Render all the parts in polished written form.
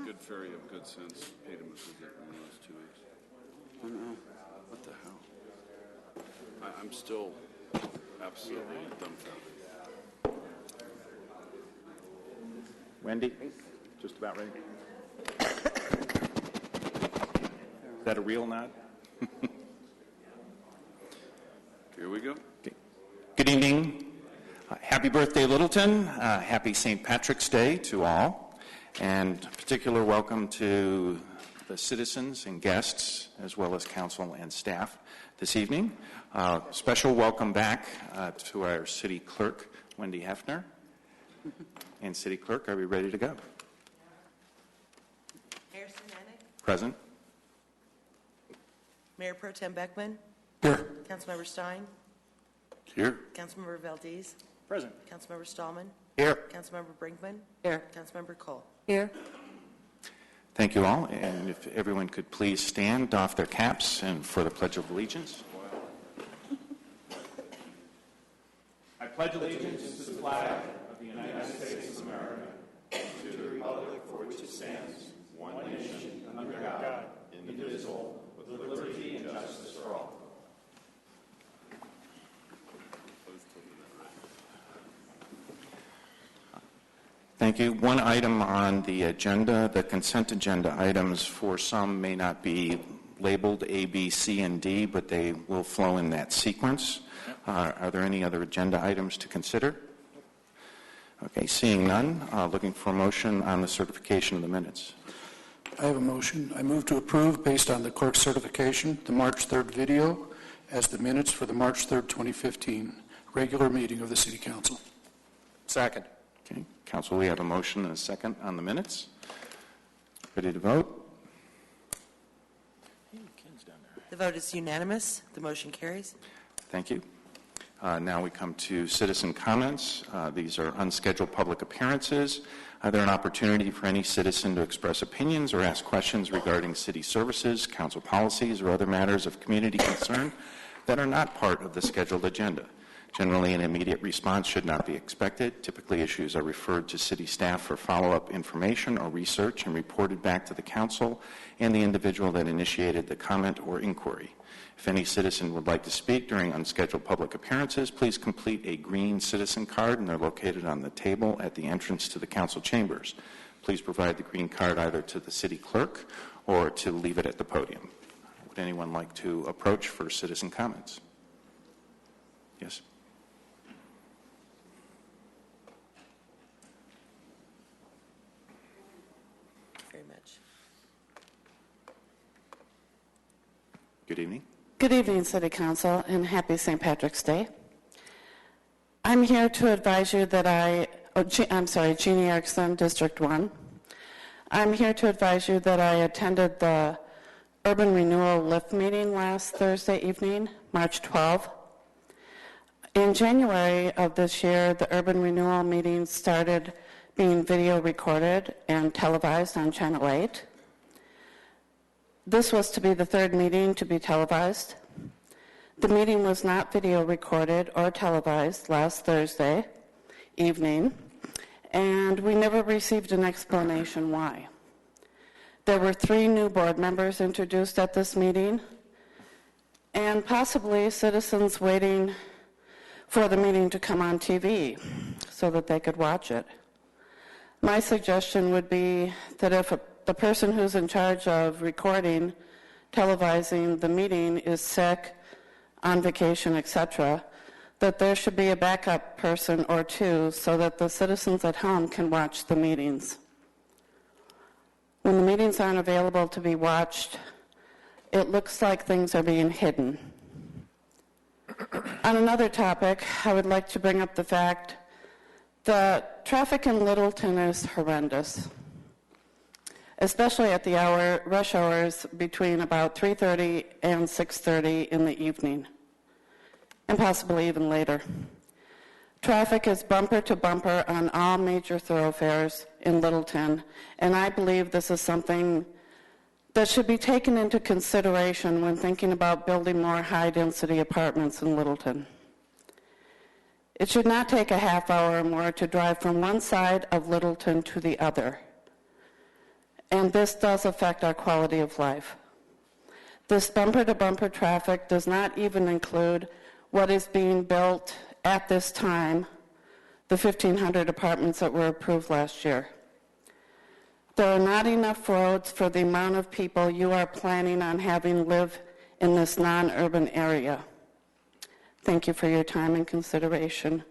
Good Fairy of Good Sense paid him a visit in the last 2 weeks. I know. What the hell? I'm still absolutely dumbfounded. Wendy, just about ready. Is that a real nod? Here we go. Okay. Good evening. Happy birthday, Littleton. Happy St. Patrick's Day to all. And a particular welcome to the citizens and guests, as well as council and staff this evening. Special welcome back to our city clerk, Wendy Hefner. And city clerk, are we ready to go? Harrison Manick. Present. Mayor Pro Tem Beckman. Here. Councilmember Stein. Here. Councilmember Valdez. Present. Councilmember Stallman. Here. Councilmember Brinkman. Here. Councilmember Cole. Here. Thank you all. And if everyone could please stand, doff their caps, and for the Pledge of Allegiance. I pledge allegiance to the flag of the United States of America, to the republic for which it stands, one nation, under God, indivisible, with liberty and justice for all. Thank you. One item on the agenda, the consent agenda items for some may not be labeled A, B, C, and D, but they will flow in that sequence. Are there any other agenda items to consider? Okay, seeing none, looking for a motion on the certification of the minutes. I have a motion. I move to approve, based on the clerk's certification, the March 3rd video as the minutes for the March 3rd, 2015 regular meeting of the City Council. Second. Okay, Council, we have a motion and a second on the minutes. Ready to vote? The vote is unanimous. The motion carries. Thank you. Now we come to citizen comments. These are unscheduled public appearances. Are there an opportunity for any citizen to express opinions or ask questions regarding city services, council policies, or other matters of community concern that are not part of the scheduled agenda? Generally, an immediate response should not be expected. Typically, issues are referred to city staff for follow-up information or research and reported back to the council and the individual that initiated the comment or inquiry. If any citizen would like to speak during unscheduled public appearances, please complete a green citizen card, and they're located on the table at the entrance to the council chambers. Please provide the green card either to the city clerk or to leave it at the podium. Would anyone like to approach for citizen comments? Yes. Very much. Good evening. Good evening, City Council, and happy St. Patrick's Day. I'm here to advise you that Jeannie Erickson, District 1. I'm here to advise you that I attended the Urban Renewal Lift meeting last Thursday evening, March 12. In January of this year, the Urban Renewal meeting started being video recorded and televised on Channel 8. This was to be the third meeting to be televised. The meeting was not video recorded or televised last Thursday evening, and we never received an explanation why. There were 3 new board members introduced at this meeting, and possibly citizens waiting for the meeting to come on TV so that they could watch it. My suggestion would be that if the person who's in charge of recording, televising the meeting is sick, on vacation, etc., that there should be a backup person or 2 so that the citizens at home can watch the meetings. When the meetings aren't available to be watched, it looks like things are being hidden. On another topic, I would like to bring up the fact that traffic in Littleton is horrendous, especially at the rush hours between about 3:30 and 6:30 in the evening, and possibly even later. Traffic is bumper to bumper on all major thoroughfares in Littleton, and I believe this is something that should be taken into consideration when thinking about building more high-density apartments in Littleton. It should not take a half hour or more to drive from one side of Littleton to the other. and this does affect our quality of life. This bumper-to-bumper traffic does not even include what is being built at this time, the 1,500 apartments that were approved last year. There are not enough roads for the amount of people you are planning on having live in this non-urban area. Thank you for your time and consideration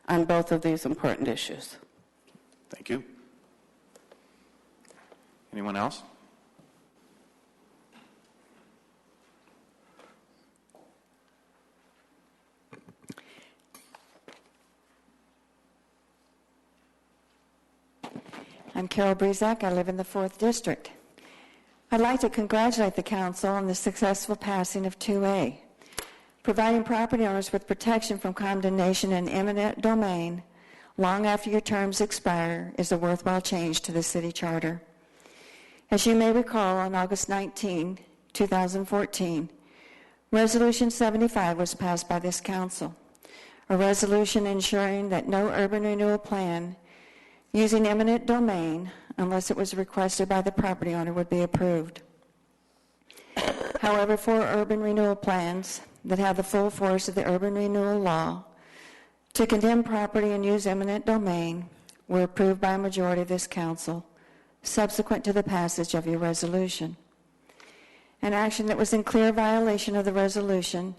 on both of these important issues. Thank you. Anyone else? I'm Carol Brezak. I live in the 4th District. I'd like to congratulate the Council on the successful passing of 2A. Providing property owners with protection from condemnation in eminent domain long after your terms expire is a worthwhile change to the City Charter. As you may recall, on August 19, 2014, Resolution 75 was passed by this Council, a resolution ensuring that no urban renewal plan using eminent domain, unless it was requested by the property owner, would be approved. However, 4 urban renewal plans that have the full force of the urban renewal law to condemn property and use eminent domain were approved by a majority of this Council subsequent to the passage of your resolution. An action that was in clear violation of the resolution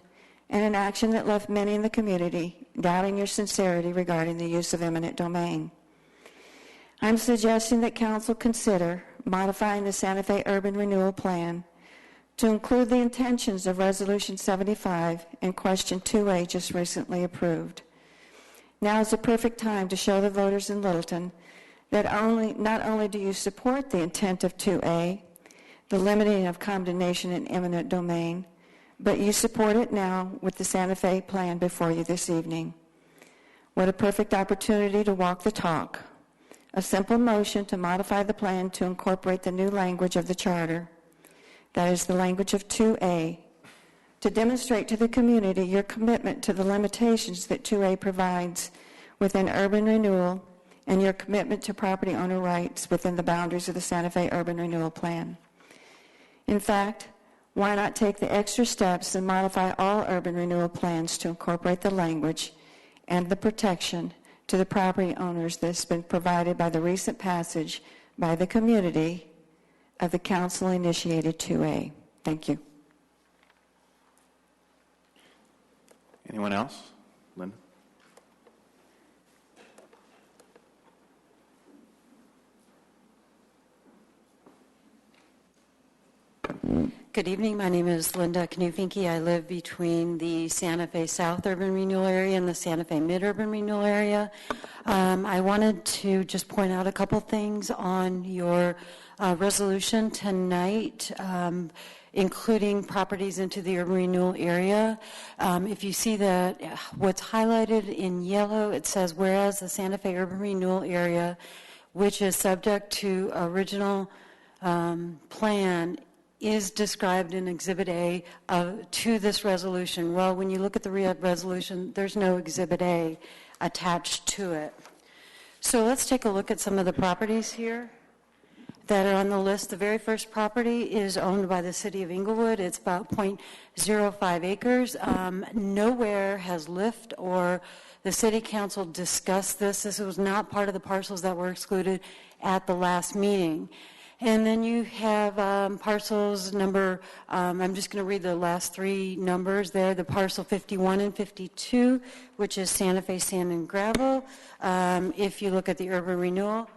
and an action that left many in the community doubting your sincerity regarding the use of eminent domain. I'm suggesting that Council consider modifying the Santa Fe Urban Renewal Plan to include the intentions of Resolution 75 and Question 2A just recently approved. Now is the perfect time to show the voters in Littleton that not only do you support the intent of 2A, the limiting of condemnation in eminent domain, but you support it now with the Santa Fe plan before you this evening. What a perfect opportunity to walk the talk. A simple motion to modify the plan to incorporate the new language of the Charter, that is the language of 2A, to demonstrate to the community your commitment to the limitations that 2A provides within urban renewal and your commitment to property owner rights within the boundaries of the Santa Fe Urban Renewal Plan. In fact, why not take the extra steps and modify all urban renewal plans to incorporate the language and the protection to the property owners that's been provided by the recent passage by the community of the Council-initiated 2A. Thank you. Anyone else? Linda? Good evening. My name is Linda Knufinke. I live between the Santa Fe South Urban Renewal Area and the Santa Fe Mid-Urban Renewal Area. I wanted to just point out a couple things on your resolution tonight, including properties into the urban renewal area. If you see that what's highlighted in yellow, it says, whereas the Santa Fe Urban Renewal Area, which is subject to original plan, is described in Exhibit A to this resolution. Well, when you look at the resolution, there's no Exhibit A attached to it. So let's take a look at some of the properties here that are on the list. The very first property is owned by the City of Inglewood. It's about 0.05 acres. Nowhere has LIFT or the City Council discussed this. This was not part of the parcels that were excluded at the last meeting. And then you have parcels number, I'm just going to read the last 3 numbers there, the parcel 51 and 52, which is Santa Fe Sand and Gravel. If you look at the urban renewal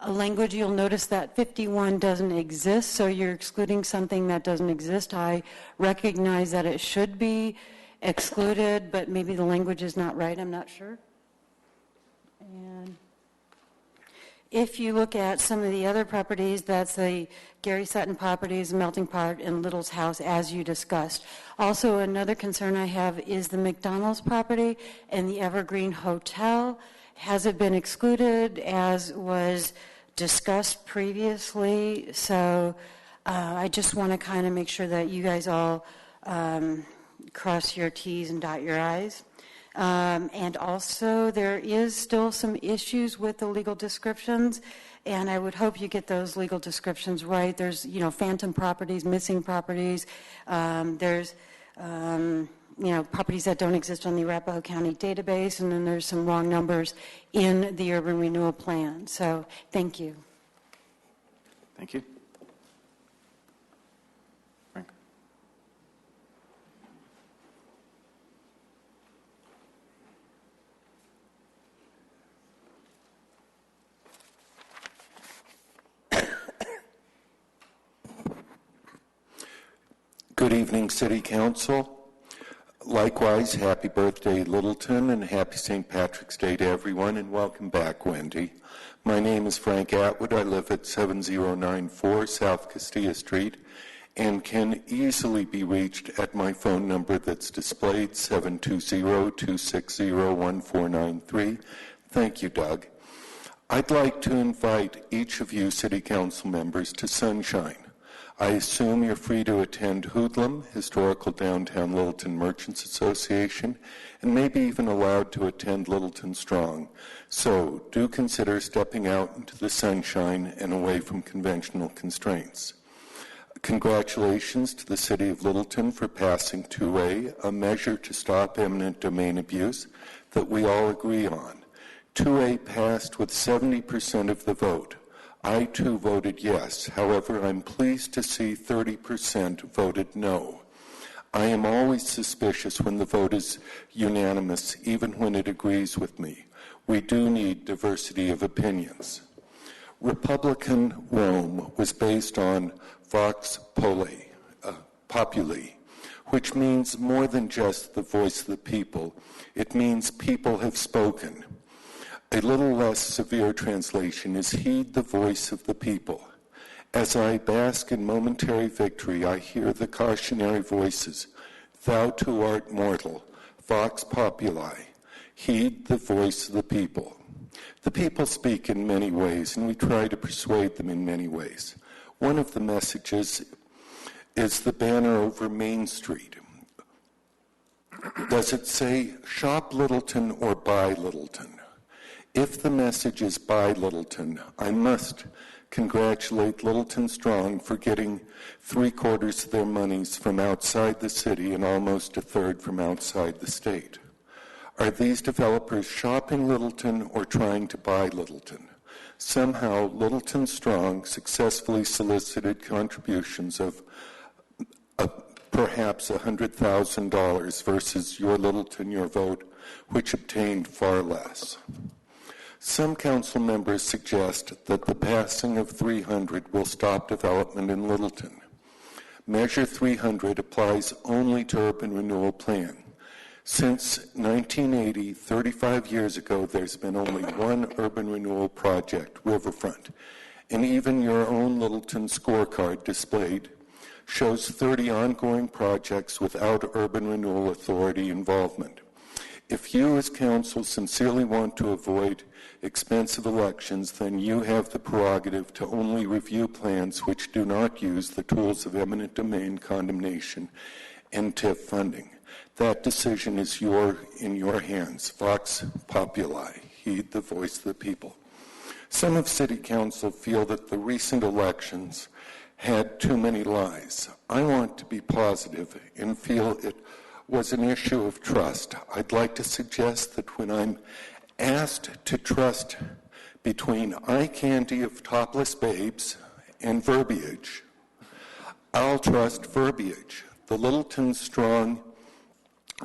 language, you'll notice that 51 doesn't exist, so you're excluding something that doesn't exist. I recognize that it should be excluded, but maybe the language is not right, I'm not sure. And if you look at some of the other properties, that's the Gary Sutton properties, Melting Pot, and Little's house, as you discussed. Also, another concern I have is the McDonald's property and the Evergreen Hotel. Has it been excluded, as was discussed previously? So I just want to kind of make sure that you guys all cross your T's and dot your I's. And also, there is still some issues with the legal descriptions, and I would hope you get those legal descriptions right. There's, phantom properties, missing properties. There's, properties that don't exist on the Arapahoe County database, and then there's some wrong numbers in the urban renewal plan. So, thank you. Thank you. Frank? Good evening, City Council. Likewise, happy birthday, Littleton, and happy St. Patrick's Day to everyone, and welcome back, Wendy. My name is Frank Atwood. I live at 7094 South Castilla Street and can easily be reached at my phone number that's displayed, 720-260-1493. Thank you, Doug. I'd like to invite each of you City Council members to Sunshine. I assume you're free to attend Hoodlum, Historical Downtown Littleton Merchants Association, and maybe even allowed to attend Littleton Strong. So do consider stepping out into the sunshine and away from conventional constraints. Congratulations to the City of Littleton for passing 2A, a measure to stop eminent domain abuse that we all agree on. 2A passed with 70% of the vote. I, too, voted yes. However, I'm pleased to see 30% voted no. I am always suspicious when the vote is unanimous, even when it agrees with me. We do need diversity of opinions. Republican Rome was based on Vox Populi, which means more than just the voice of the people. It means people have spoken. A little less severe translation is heed the voice of the people. As I bask in momentary victory, I hear the cautionary voices. Thou too art mortal, vox populi. Heed the voice of the people. The people speak in many ways, and we try to persuade them in many ways. One of the messages is the banner over Main Street. Does it say, shop Littleton or buy Littleton? If the message is buy Littleton, I must congratulate Littleton Strong for getting 3/4 of their monies from outside the city and almost 1/3 from outside the state. Are these developers shopping Littleton or trying to buy Littleton? Somehow, Littleton Strong successfully solicited contributions of perhaps $100,000 versus your Littleton, your vote, which obtained far less. Some council members suggest that the passing of 300 will stop development in Littleton. Measure 300 applies only to urban renewal plan. Since 1980, 35 years ago, there's been only one urban renewal project, Riverfront, and even your own Littleton scorecard displayed shows 30 ongoing projects without urban renewal authority involvement. If you as council sincerely want to avoid expensive elections, then you have the prerogative to only review plans which do not use the tools of eminent domain condemnation and TIF funding. That decision is in your hands. Vox populi. Heed the voice of the people. Some of City Council feel that the recent elections had too many lies. I want to be positive and feel it was an issue of trust. I'd like to suggest that when I'm asked to trust between eye candy of topless babes and verbiage, I'll trust verbiage. The Littleton Strong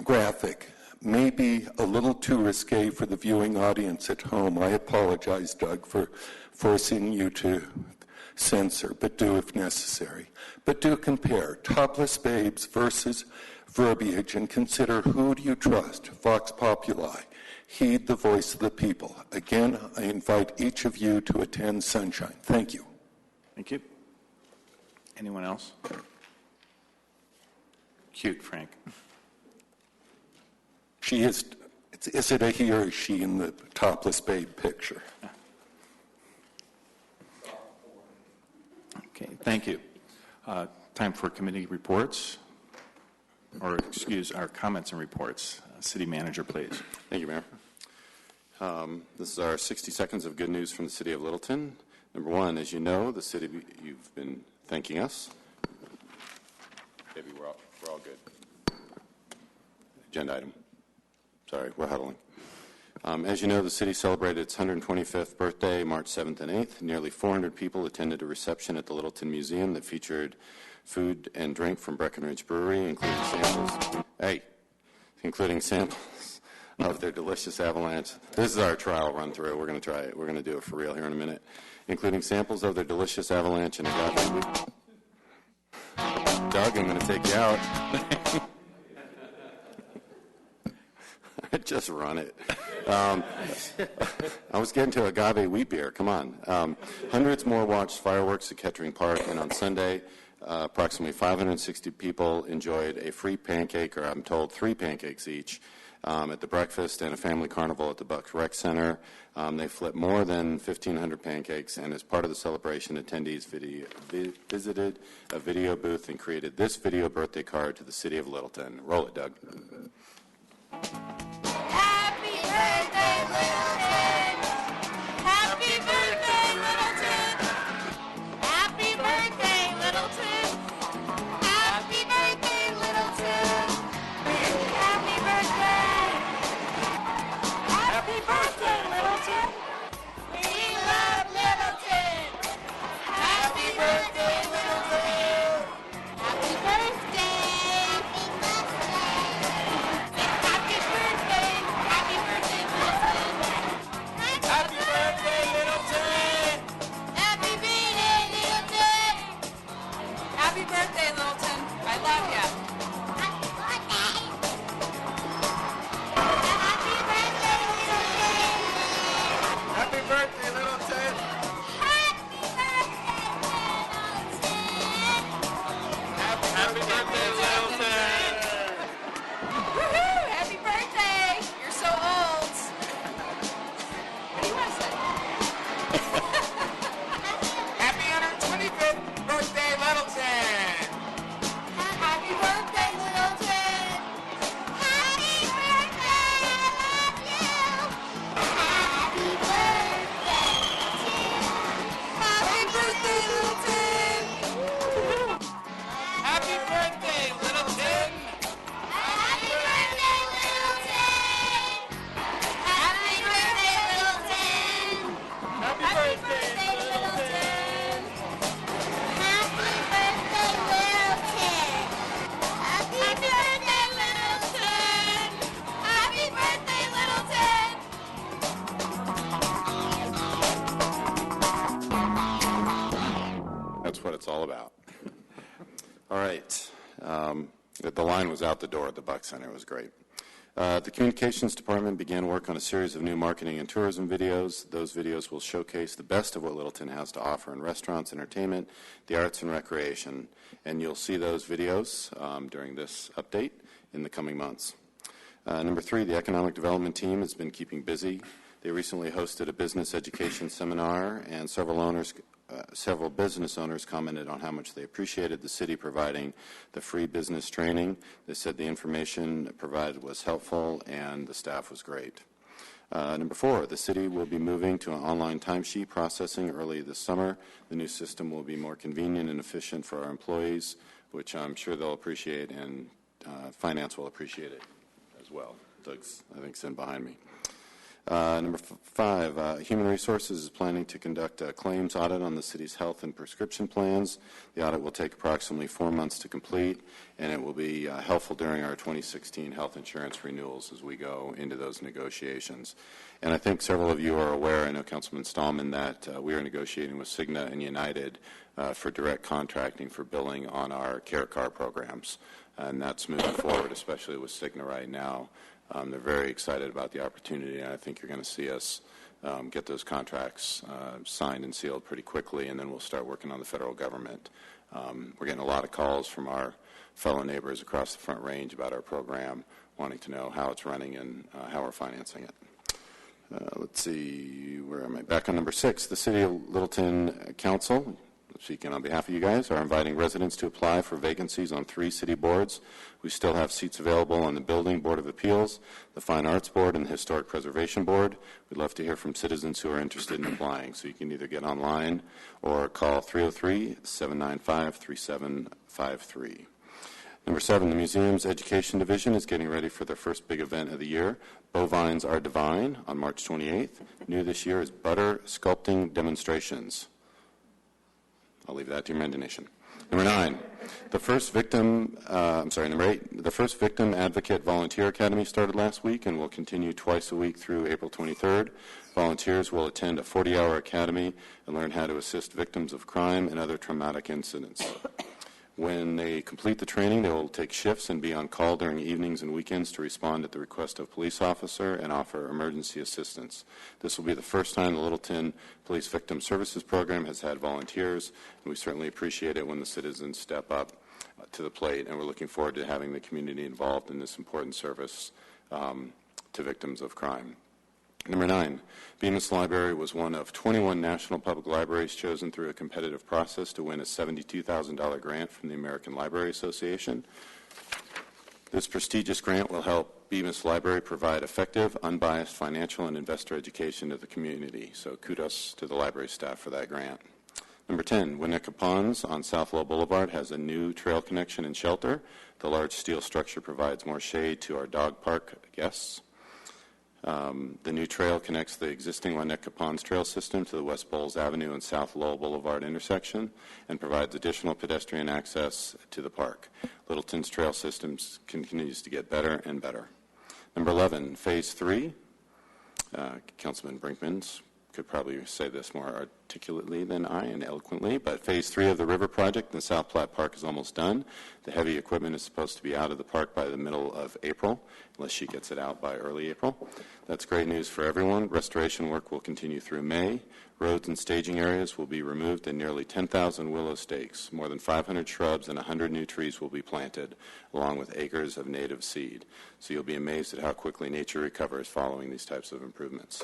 graphic may be a little too risque for the viewing audience at home. I apologize, Doug, for forcing you to censor, but do if necessary. But do compare topless babes versus verbiage and consider who do you trust, Vox Populi. Heed the voice of the people. Again, I invite each of you to attend Sunshine. Thank you. Thank you. Anyone else? Cute, Frank. She is it a he or is she in the topless babe picture? Okay, thank you. Time for committee reports. our comments and reports. City Manager, please. Thank you, Mayor. This is our 60 seconds of good news from the City of Littleton. Number one, as you know, the city, you've been thanking us. Maybe we're all good. Agenda item. Sorry, we're huddling. As you know, the city celebrated its 125th birthday March 7th and 8th. Nearly 400 people attended a reception at the Littleton Museum that featured food and drink from Breckenridge Brewery, including samples of their delicious avalanche. This is our trial run through. We're going to try it. We're going to do it for real here in a minute. Including samples of their delicious avalanche and agave. Doug, I'm going to take you out. Just run it. I was getting to agave wheat beer. Come on. Hundreds more watched fireworks at Kettering Park, and on Sunday, approximately 560 people enjoyed a free pancake, or I'm told 3 pancakes each, at the breakfast and a family carnival at the Bucks Rec Center. They flipped more than 1,500 pancakes, and as part of the celebration, attendees visited a video booth and created this video birthday card to the City of Littleton. Roll it, Doug. Happy birthday, Littleton! Happy birthday, Littleton! Happy birthday, Littleton! Happy birthday, Littleton! Happy birthday! Happy birthday, Littleton! We love Littleton! Happy birthday, Littleton! Happy birthday! Happy birthday, Littleton. I love you. Happy birthday. Happy birthday, Littleton. Happy birthday, Littleton. Happy birthday, Littleton. Happy birthday, Littleton. Woohoo! Happy birthday. You're so old. What do you want to say? Happy 125th birthday, Littleton. Happy birthday, Littleton. Happy birthday. I love you. Happy birthday to you. Happy birthday, Littleton. Happy birthday, Littleton. Happy birthday, Littleton. Happy birthday, Littleton. Happy Happy birthday, birthday, Littleton. Happy birthday, Littleton. Happy birthday, Littleton. Happy birthday, Littleton. That's what it's all about. All right. The line was out the door at the Buck Center. It was great. The Communications Department began work on a series of new marketing and tourism videos. Those videos will showcase the best of what Littleton has to offer in restaurants, entertainment, the arts, and recreation. And you'll see those videos during this update in the coming months. Number 3, the Economic Development Team has been keeping busy. They recently hosted a business education seminar, and several business owners commented on how much they appreciated the city providing the free business training. They said the information provided was helpful and the staff was great. Number 4, the city will be moving to an online timesheet processing early this summer. The new system will be more convenient and efficient for our employees, which I'm sure they'll appreciate, and finance will appreciate it as well. Doug's, I think, sitting behind me. Number 5, Human Resources is planning to conduct a claims audit on the city's health and prescription plans. The audit will take approximately 4 months to complete, and it will be helpful during our 2016 health insurance renewals as we go into those negotiations. And I think several of you are aware, I know Councilman Stallman, that we are negotiating with Cigna and United for direct contracting for billing on our care car programs. And that's moving forward, especially with Cigna right now. They're very excited about the opportunity, and I think you're going to see us get those contracts signed and sealed pretty quickly, and then we'll start working on the federal government. We're getting a lot of calls from our fellow neighbors across the Front Range about our program, wanting to know how it's running and how we're financing it. Let's see, where am I? Back on number 6, the City of Littleton Council, speaking on behalf of you guys, are inviting residents to apply for vacancies on 3 city boards. We still have seats available on the Building Board of Appeals, the Fine Arts Board, and the Historic Preservation Board. We'd love to hear from citizens who are interested in applying, so you can either get online or call 303-795-3753. Number 7, the museum's education division is getting ready for their first big event of the year. Bovines Are Divine on March 28th. New this year is butter sculpting demonstrations. I'll leave that to your imagination. Number 9, number 8, the first Victim Advocate Volunteer Academy started last week and will continue twice a week through April 23rd. Volunteers will attend a 40-hour academy and learn how to assist victims of crime and other traumatic incidents. When they complete the training, they will take shifts and be on call during evenings and weekends to respond at the request of a police officer and offer emergency assistance. This will be the first time the Littleton Police Victim Services Program has had volunteers, and we certainly appreciate it when the citizens step up to the plate, and we're looking forward to having the community involved in this important service to victims of crime. Number 9, Bemis Library was one of 21 national public libraries chosen through a competitive process to win a $72,000 grant from the American Library Association. This prestigious grant will help Bemis Library provide effective, unbiased financial and investor education to the community. So kudos to the library staff for that grant. Number 10, Winnetka Ponds on South Lowell Boulevard has a new trail connection and shelter. The large steel structure provides more shade to our dog park guests. The new trail connects the existing Winnetka Ponds trail system to the West Bowles Avenue and South Lowell Boulevard intersection and provides additional pedestrian access to the park. Littleton's trail systems continues to get better and better. Number 11, Phase 3. Councilman Brinkman could probably say this more articulately than I and eloquently, but Phase 3 of the River Project in the South Platte Park is almost done. The heavy equipment is supposed to be out of the park by the middle of April, unless she gets it out by early April. That's great news for everyone. Restoration work will continue through May. Roads and staging areas will be removed and nearly 10,000 willow stakes. More than 500 shrubs and 100 new trees will be planted, along with acres of native seed. So you'll be amazed at how quickly nature recovers following these types of improvements.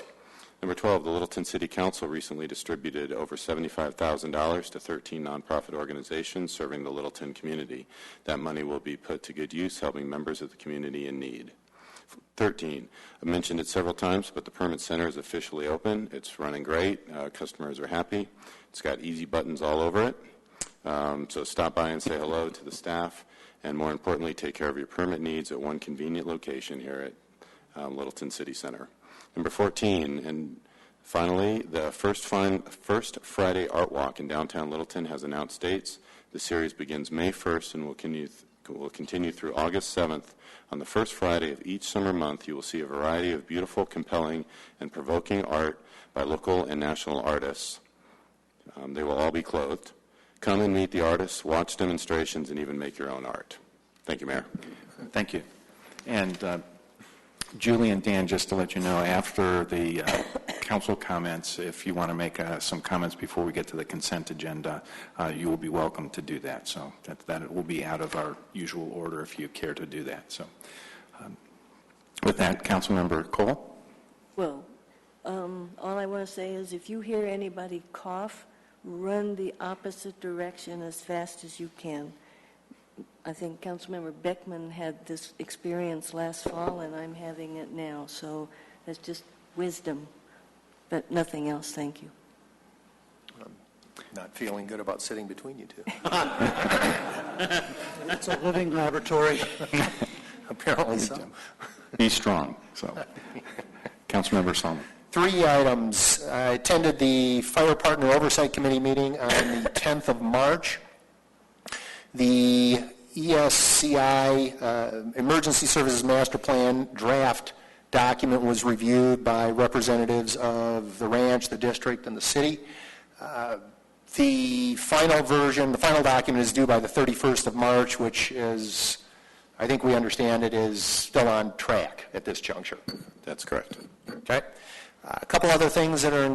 Number 12, the Littleton City Council recently distributed over $75,000 to 13 nonprofit organizations serving the Littleton community. That money will be put to good use, helping members of the community in need. 13, I've mentioned it several times, but the Permit Center is officially open. It's running great. Customers are happy. It's got easy buttons all over it. So stop by and say hello to the staff, and more importantly, take care of your permit needs at one convenient location here at Littleton City Center. Number 14, and finally, the First Friday Art Walk in downtown Littleton has announced dates. The series begins May 1st and will continue through August 7th. On the first Friday of each summer month, you will see a variety of beautiful, compelling, and provoking art by local and national artists. They will all be clothed. Come and meet the artists, watch demonstrations, and even make your own art. Thank you, Mayor. Thank you. And Julie and Dan, just to let you know, after the council comments, if you want to make some comments before we get to the consent agenda, you will be welcome to do that. So that will be out of our usual order if you care to do that. So with that, Councilmember Cole. Well, all I want to say is if you hear anybody cough, run the opposite direction as fast as you can. I think Councilmember Beckman had this experience last fall, and I'm having it now. So that's just wisdom, but nothing else. Thank you. Not feeling good about sitting between you two. It's a living laboratory. Apparently so. Be strong. So, Councilmember Solomon. 3 items. I attended the Fire Partner Oversight Committee meeting on the 10th of March. The ESCI, Emergency Services Master Plan draft document was reviewed by representatives of the ranch, the district, and the city. The final version, the final document is due by the 31st of March, which is, I think we understand it is still on track at this juncture. That's correct. Okay. A couple other things that are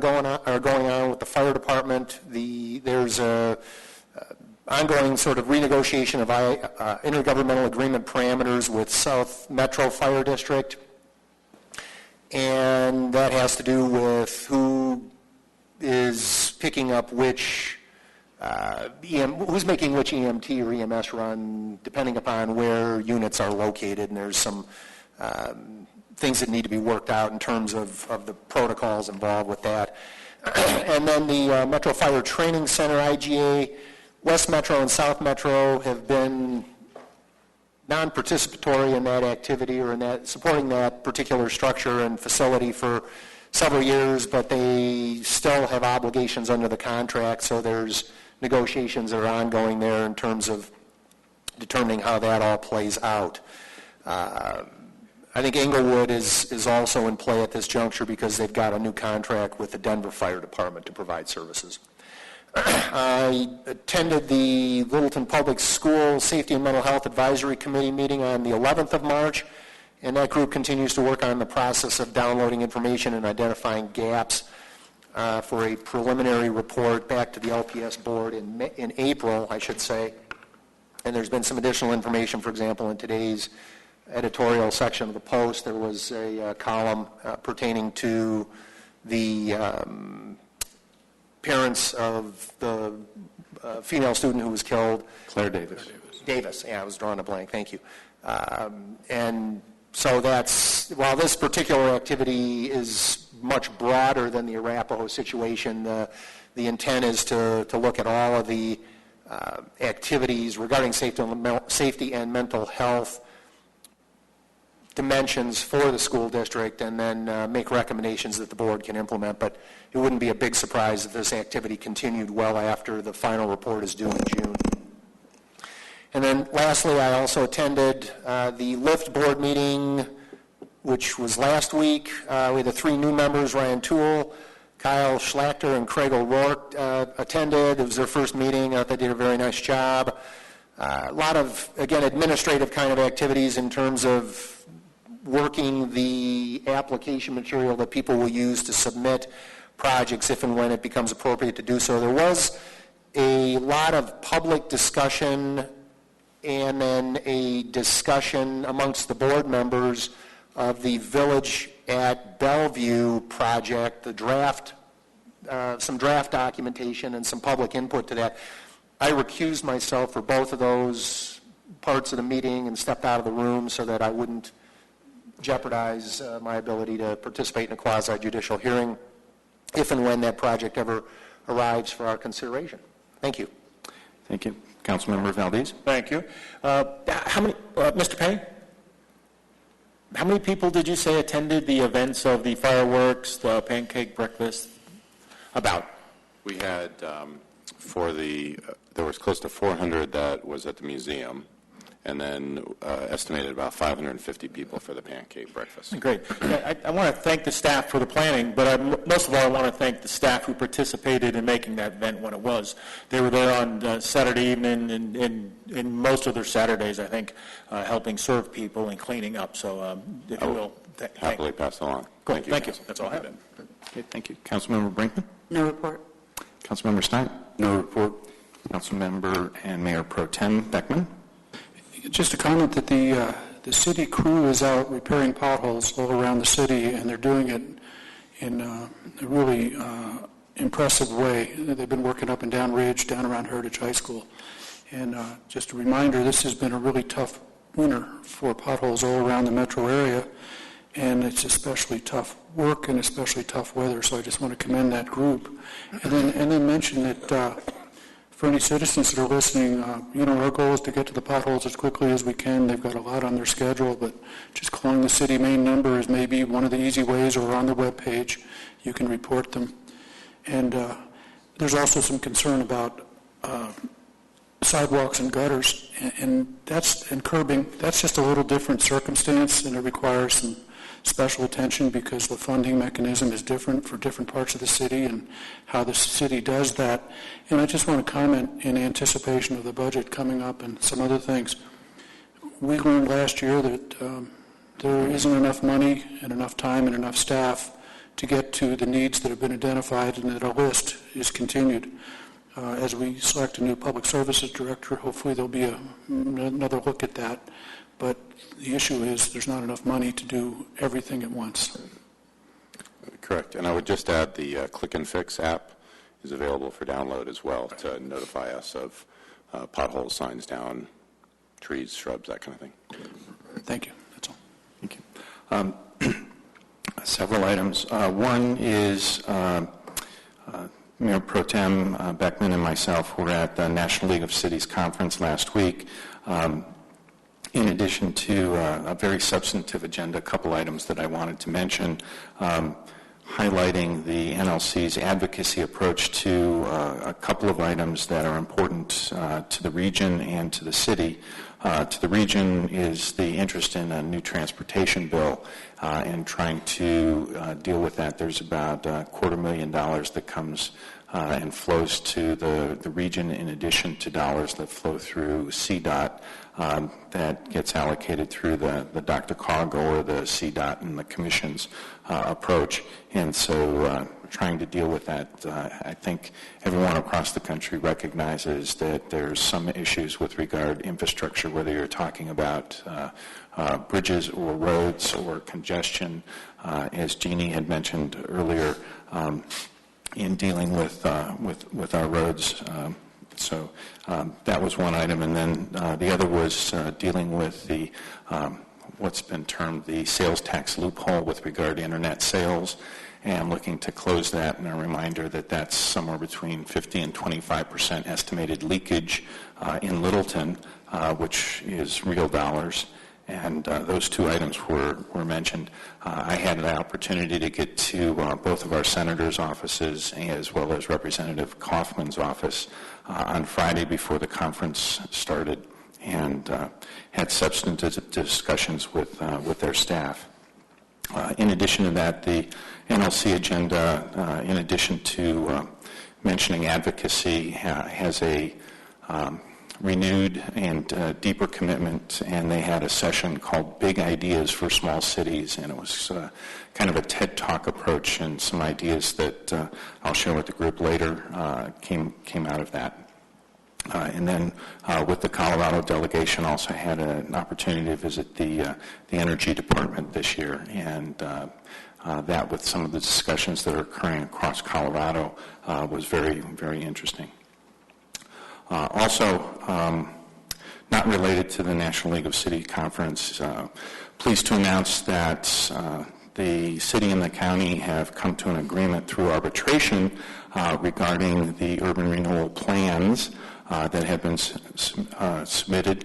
going on with the fire department. There's a ongoing sort of renegotiation of intergovernmental agreement parameters with South Metro Fire District, and that has to do with who is picking up which who's making which EMT or EMS run, depending upon where units are located, and there's some things that need to be worked out in terms of the protocols involved with that. And then the Metro Fire Training Center, IGA, West Metro and South Metro have been non-participatory in that activity or in that supporting that particular structure and facility for several years, but they still have obligations under the contract, so there's negotiations that are ongoing there in terms of determining how that all plays out. I think Englewood is also in play at this juncture because they've got a new contract with the Denver Fire Department to provide services. I attended the Littleton Public School Safety and Mental Health Advisory Committee meeting on the 11th of March, and that group continues to work on the process of downloading information and identifying gaps for a preliminary report back to the LPS board in April, I should say. And there's been some additional information, for example, in today's editorial section of the Post. There was a column pertaining to the parents of the female student who was killed. Claire Davis. Davis, yeah, I was drawing a blank, thank you. And so that's, while this particular activity is much broader than the Arapahoe situation, the intent is to look at all of the activities regarding safety and mental health dimensions for the school district and then make recommendations that the board can implement. But it wouldn't be a big surprise if this activity continued well after the final report is due in June. And then lastly, I also attended the LIFT board meeting, which was last week. We had the three new members, Ryan Toole, Kyle Schlachter, and Craig O'Rourke attended. It was their first meeting. I thought they did a very nice job. A lot of, again, administrative kind of activities in terms of working the application material that people will use to submit projects if and when it becomes appropriate to do so. There was a lot of public discussion and then a discussion amongst the board members of the Village at Bellevue project, the draft, some draft documentation and some public input to that. I recused myself for both of those parts of the meeting and stepped out of the room so that I wouldn't jeopardize my ability to participate in a quasi-judicial hearing if and when that project ever arrives for our consideration. Thank you. Thank you. Councilmember Valdez. Thank you. How many, Mr. Payne? How many people did you say attended the events of the fireworks, the pancake breakfast? About? We had, there was close to 400 that was at the museum, and then estimated about 550 people for the pancake breakfast. Great. I want to thank the staff for the planning, but most of all, I want to thank the staff who participated in making that event what it was. They were there on Saturday evening and most of their Saturdays, I think, helping serve people and cleaning up. So, if you will, happily pass along. Cool. Thank you. That's all I have. Okay, thank you. Councilmember Brinkman. No report. Councilmember Stein. No report. Councilmember and Mayor Pro Tem Beckman. Just a comment that the city crew is out repairing potholes all around the city, and they're doing it in a really impressive way. They've been working up and down Ridge, down around Heritage High School. And just a reminder, this has been a really tough winter for potholes all around the metro area, and it's especially tough work and especially tough weather, so I just want to commend that group. And then mention that for any citizens that are listening, our goal is to get to the potholes as quickly as we can. They've got a lot on their schedule, but just calling the city main number is maybe one of the easy ways, or on the webpage, you can report them. And there's also some concern about sidewalks and gutters, and curbing. That's just a little different circumstance, and it requires some special attention because the funding mechanism is different for different parts of the city and how the city does that. And I just want to comment in anticipation of the budget coming up and some other things. We learned last year that there isn't enough money and enough time and enough staff to get to the needs that have been identified, and that our list is continued. As we select a new public services director, hopefully there'll be another look at that. But the issue is there's not enough money to do everything at once. Correct. And I would just add the Click and Fix app is available for download as well to notify us of potholes, signs down, trees, shrubs, that kind of thing. Thank you. That's all. Thank you. Several items. One is Mayor Pro Tem Beckman and myself were at the National League of Cities Conference last week. In addition to a very substantive agenda, a couple items that I wanted to mention, highlighting the NLC's advocacy approach to a couple of items that are important to the region and to the city. To the region is the interest in a new transportation bill and trying to deal with that. There's about $250,000 that comes and flows to the region in addition to dollars that flow through CDOT that gets allocated through the DRCOG or the CDOT and the Commission's approach. And so trying to deal with that, I think everyone across the country recognizes that there's some issues with regard to infrastructure, whether you're talking about bridges or roads or congestion, as Jeannie had mentioned earlier, in dealing with our roads. So that was one item, and then the other was dealing with the what's been termed the sales tax loophole with regard to internet sales, and looking to close that. And a reminder that that's somewhere between 50 and 25% estimated leakage in Littleton, which is real dollars. And those two items were mentioned. I had an opportunity to get to both of our senators' offices as well as Representative Kaufman's office on Friday before the conference started, and had substantive discussions with their staff. In addition to that, the NLC agenda, in addition to mentioning advocacy, has a renewed and deeper commitment, and they had a session called Big Ideas for Small Cities, and it was kind of a TED Talk approach, and some ideas that I'll share with the group later came out of that. And then with the Colorado delegation, also had an opportunity to visit the Energy Department this year, and that with some of the discussions that are occurring across Colorado was very, very interesting. Also, not related to the National League of City Conference, pleased to announce that the city and the county have come to an agreement through arbitration regarding the urban renewal plans that have been submitted,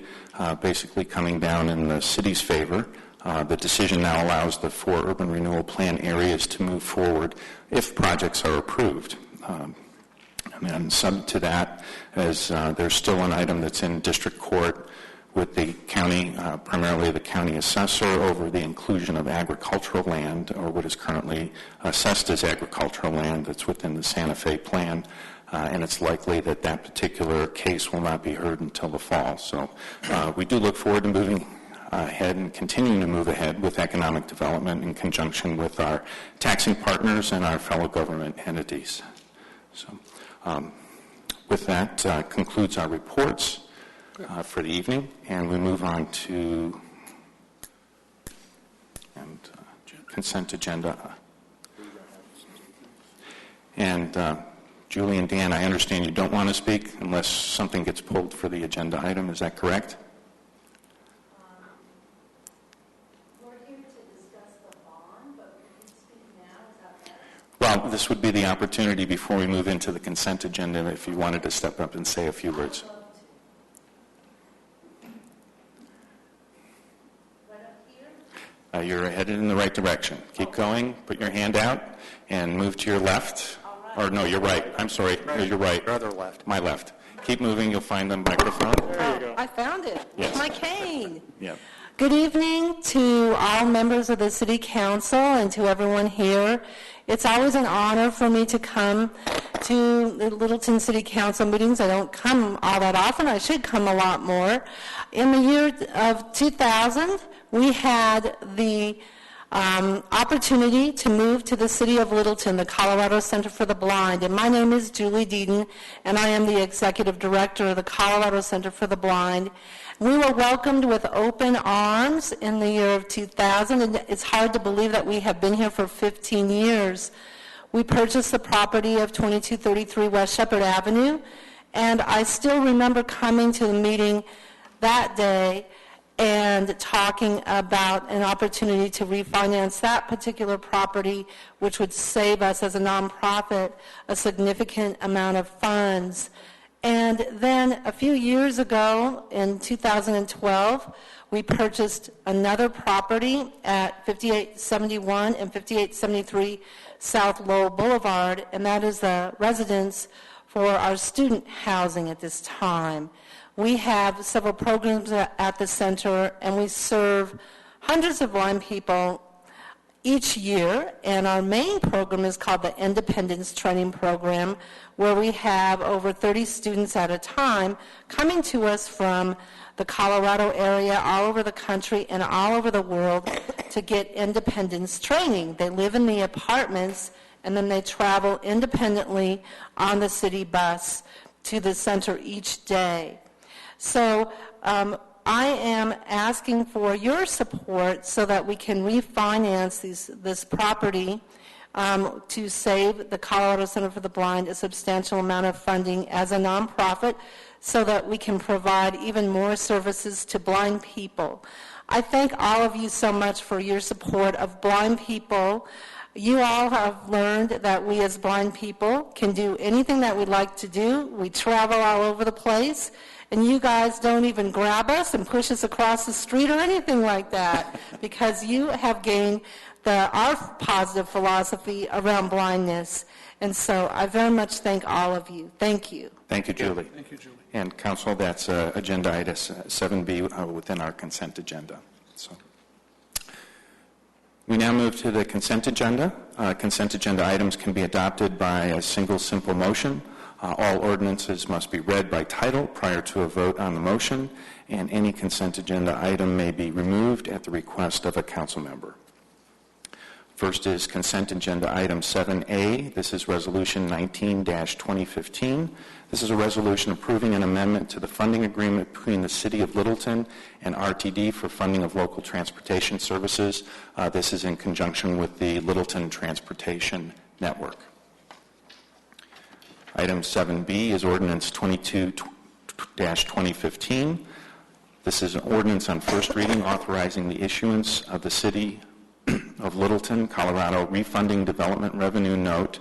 basically coming down in the city's favor. The decision now allows the 4 urban renewal plan areas to move forward if projects are approved. And then subject to that, as there's still an item that's in district court with the county, primarily the county assessor, over the inclusion of agricultural land, or what is currently assessed as agricultural land that's within the Santa Fe plan. And it's likely that that particular case will not be heard until the fall. So we do look forward to moving ahead and continuing to move ahead with economic development in conjunction with our taxing partners and our fellow government entities. So with that, concludes our reports for the evening, and we move on to consent agenda. And Julie and Dan, I understand you don't want to speak unless something gets pulled for the agenda item. Is that correct? We're here to discuss the bond, but we can speak now. Is that better? Well, this would be the opportunity before we move into the consent agenda if you wanted to step up and say a few words. Right up here? You're headed in the right direction. Keep going. Put your hand out and move to your left. Or no, you're right. I'm sorry. You're right. Your other left. My left. Keep moving. You'll find the microphone. There you go. I found it. Yes. It's my cane. Yep. Good evening to all members of the City Council and to everyone here. It's always an honor for me to come to the Littleton City Council meetings. I don't come all that often. I should come a lot more. In the year of 2000, we had the opportunity to move to the city of Littleton, the Colorado Center for the Blind. And my name is Julie Deaton, and I am the executive director of the Colorado Center for the Blind. We were welcomed with open arms in the year of 2000, and it's hard to believe that we have been here for 15 years. we purchased the property of 2233 West Shepherd Avenue, and I still remember coming to the meeting that day and talking about an opportunity to refinance that particular property, which would save us as a nonprofit a significant amount of funds. And then a few years ago, in 2012, we purchased another property at 5871 and 5873 South Lowell Boulevard, and that is the residence for our student housing at this time. We have several programs at the center, and we serve hundreds of blind people each year, and our main program is called the Independence Training Program, where we have over 30 students at a time coming to us from the Colorado area, all over the country, and all over the world to get independence training. They live in the apartments, and then they travel independently on the city bus to the center each day. So I am asking for your support so that we can refinance this property to save the Colorado Center for the Blind a substantial amount of funding as a nonprofit so that we can provide even more services to blind people. I thank all of you so much for your support of blind people. You all have learned that we as blind people can do anything that we'd like to do. We travel all over the place, and you guys don't even grab us and push us across the street or anything like that because you have gained our positive philosophy around blindness. And so I very much thank all of you. Thank you. Thank you, Julie. Thank you, Julie. And Council, that's agenda item 7B within our consent agenda. So we now move to the consent agenda. Consent agenda items can be adopted by a single simple motion. All ordinances must be read by title prior to a vote on the motion, and any consent agenda item may be removed at the request of a council member. First is consent agenda item 7A. This is resolution 19-2015. This is a resolution approving an amendment to the funding agreement between the City of Littleton and RTD for funding of local transportation services. This is in conjunction with the Littleton Transportation Network. Item 7B is ordinance 22-2015. This is an ordinance on first reading authorizing the issuance of the City of Littleton, Colorado Refunding Development Revenue Note,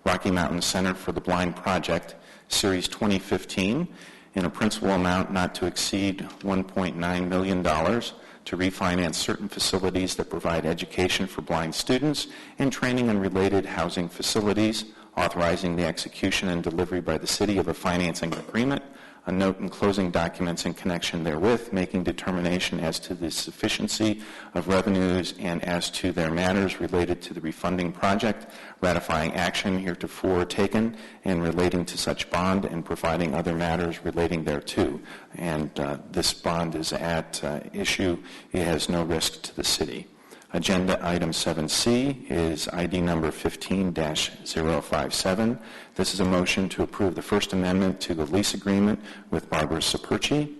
Rocky Mountain Center for the Blind Project, Series 2015, in a principal amount not to exceed $1.9 million to refinance certain facilities that provide education for blind students and training and related housing facilities, authorizing the execution and delivery by the city of a financing agreement, a note and closing documents in connection therewith, making determination as to the sufficiency of revenues and as to their matters related to the refunding project, ratifying action heretofore taken and relating to such bond, and providing other matters relating thereto. And this bond is at issue. It has no risk to the city. Agenda item 7C is ID number 15-057. This is a motion to approve the First Amendment to the lease agreement with Barbara Saperchi.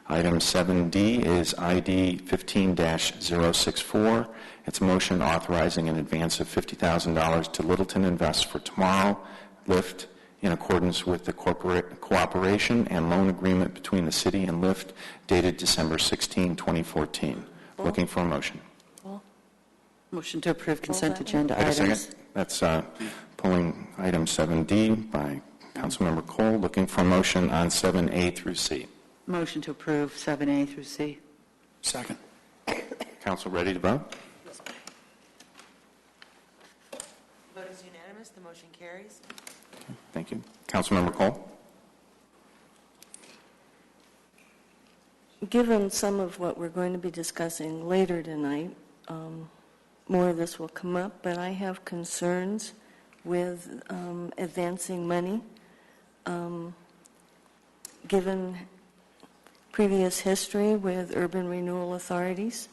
Item 7D is ID 15-064. It's a motion authorizing an advance of $50,000 to Littleton Invest for Tomorrow, LIFT, in accordance with the cooperation and loan agreement between the city and LIFT dated December 16, 2014. Looking for a motion. Motion to approve consent agenda Wait a items. second. That's pulling item 7D by Councilmember Cole. Looking for a motion on 7A through C. Motion to approve 7A through C. Second. Council ready to vote? Vote is unanimous. The motion carries. Thank you. Councilmember Cole? Given some of what we're going to be discussing later tonight, more of this will come up, but I have concerns with advancing money. Given previous history with urban renewal authorities,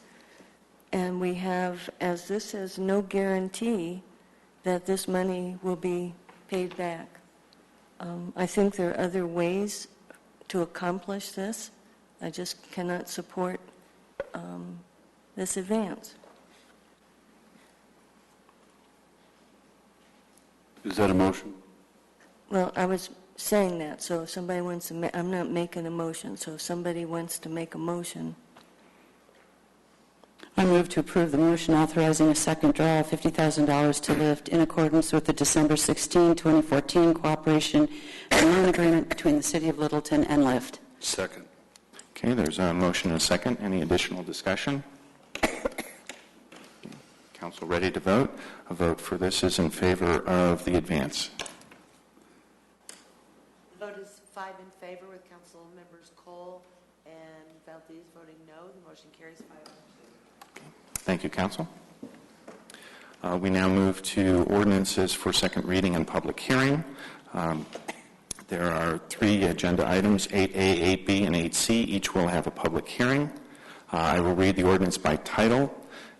and we have, as this says, no guarantee that this money will be paid back. I think there are other ways to accomplish this. I just cannot support this advance. Is that a motion? Well, I was saying that, so if somebody wants to, I'm not making a motion, so if somebody wants to make a motion, I move to approve the motion authorizing a second draw of $50,000 to Lift in accordance with the December 16, 2014 cooperation and loan agreement between the City of Littleton and Lift. Second. Okay, there's a motion and a second. Any additional discussion? Council ready to vote? A vote for this is in favor of the advance. The vote is 5 in favor with Council members Cole and Valdez voting no. The motion carries 5-2. Thank you, Council. We now move to ordinances for second reading and public hearing. There are 3 agenda items, 8A, 8B, and 8C. Each will have a public hearing. I will read the ordinance by title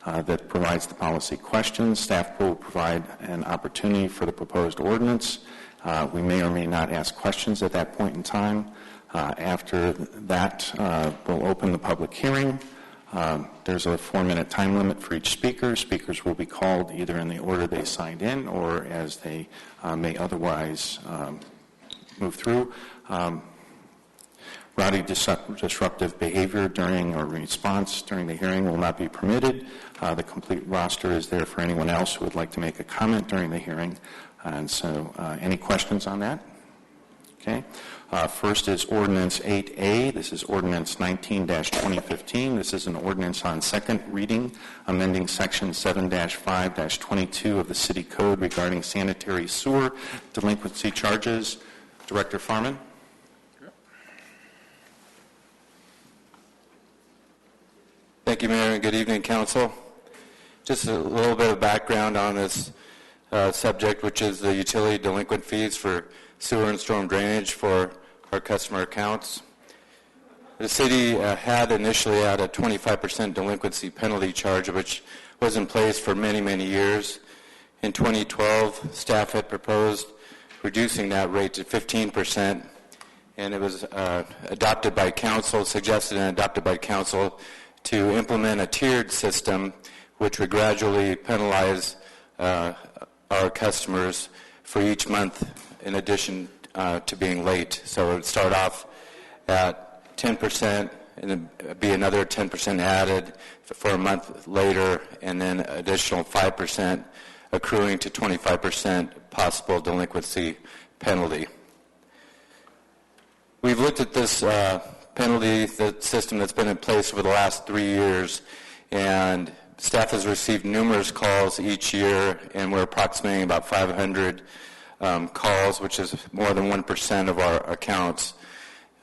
that provides the policy questions. Staff will provide an opportunity for the proposed ordinance. We may or may not ask questions at that point in time. After that, we'll open the public hearing. There's a 4-minute time limit for each speaker. Speakers will be called either in the order they signed in or as they may otherwise move through. Rowdy disruptive behavior during or response during the hearing will not be permitted. The complete roster is there for anyone else who would like to make a comment during the hearing. And so any questions on that? Okay. First is Ordinance 8A. This is Ordinance 19-2015. This is an ordinance on second reading, amending Section 7-5-22 of the City Code regarding sanitary sewer delinquency charges. Director Farman. Thank you, Mayor, and good evening, Council. Just a little bit of background on this subject, which is the utility delinquent fees for sewer and storm drainage for our customer accounts. The city had initially had a 25% delinquency penalty charge, which was in place for many, many years. In 2012, staff had proposed reducing that rate to 15%, and it was adopted by council, suggested and adopted by council to implement a tiered system which would gradually penalize our customers for each month in addition to being late. So it would start off at 10% and then be another 10% added for a month later, and then additional 5% accruing to 25% possible delinquency penalty. We've looked at this penalty system that's been in place for the last 3 years, and staff has received numerous calls each year, and we're approximating about 500 calls, which is more than 1% of our accounts.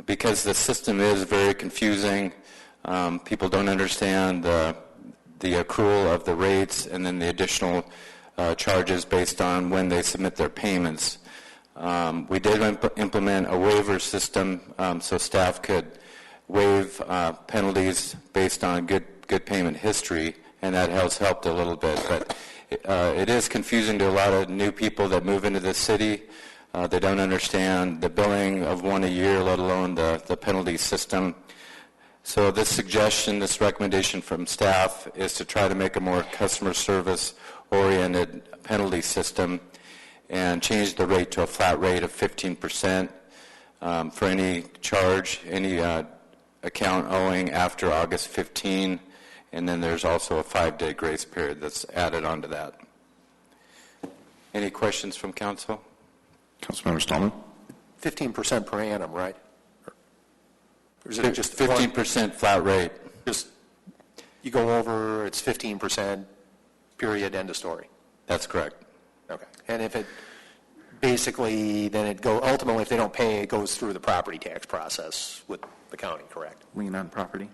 Because the system is very confusing, people don't understand the accrual of the rates and then the additional charges based on when they submit their payments. We did implement a waiver system so staff could waive penalties based on good payment history, and that has helped a little bit. But it is confusing to a lot of new people that move into the city. They don't understand the billing of one a year, let alone the penalty system. So this suggestion, this recommendation from staff is to try to make a more customer service-oriented penalty system and change the rate to a flat rate of 15% for any charge, any account owing after August 15, and then there's also a 5-day grace period that's added onto that. Any questions from council? Councilmember Stallman. 15% per annum, right? Or is it just 15% flat rate? Just you go over, it's 15%, period, end of story. That's correct. Okay. And if it basically, then it go ultimately, if they don't pay, it goes through the property tax process with the county, correct? Lien on property?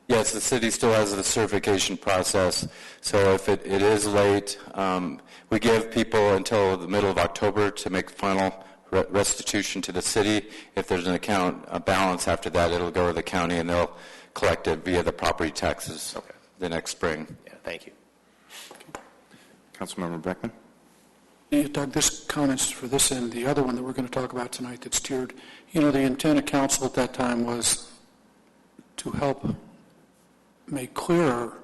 Yes, the city still has the certification process. So if it is late, we give people until the middle of October to make final restitution to the city. If there's an account balance after that, it'll go to the county and they'll collect it via the property taxes the next spring. Yeah, thank you. Councilmember Beckman. Yeah, Doug, this comments for this and the other one that we're going to talk about tonight that's tiered. You know, the intent of council at that time was to help make clearer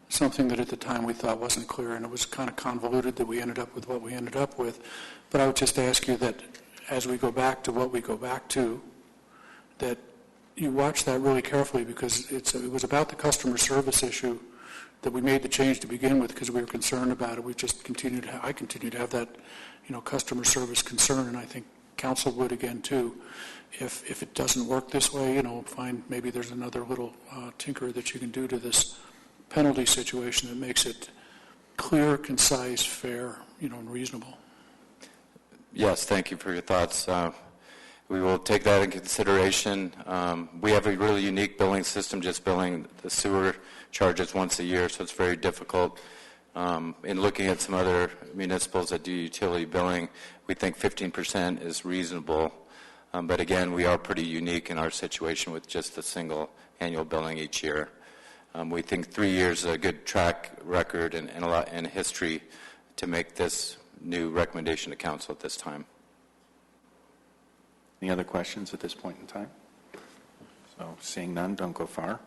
something that at the time we thought wasn't clear, and it was kind of convoluted that we ended up with what we ended up with. But I would just ask you that as we go back to what we go back to, that you watch that really carefully, because it was about the customer service issue that we made the change to begin with because we were concerned about it. We just I continue to have that, customer service concern, and I think council would again too. If it doesn't work this way, find maybe there's another little tinker that you can do to this penalty situation that makes it clear, concise, fair, and reasonable. Yes, thank you for your thoughts. We will take that in consideration. We have a really unique billing system, just billing the sewer charges once a year, so it's very difficult. In looking at some other municipals that do utility billing, we think 15% is reasonable. But again, we are pretty unique in our situation with just a single annual billing each year. We think 3 years is a good track record and a lot in history to make this new recommendation to council at this time. Any other questions at this point in time? So seeing none, don't go far.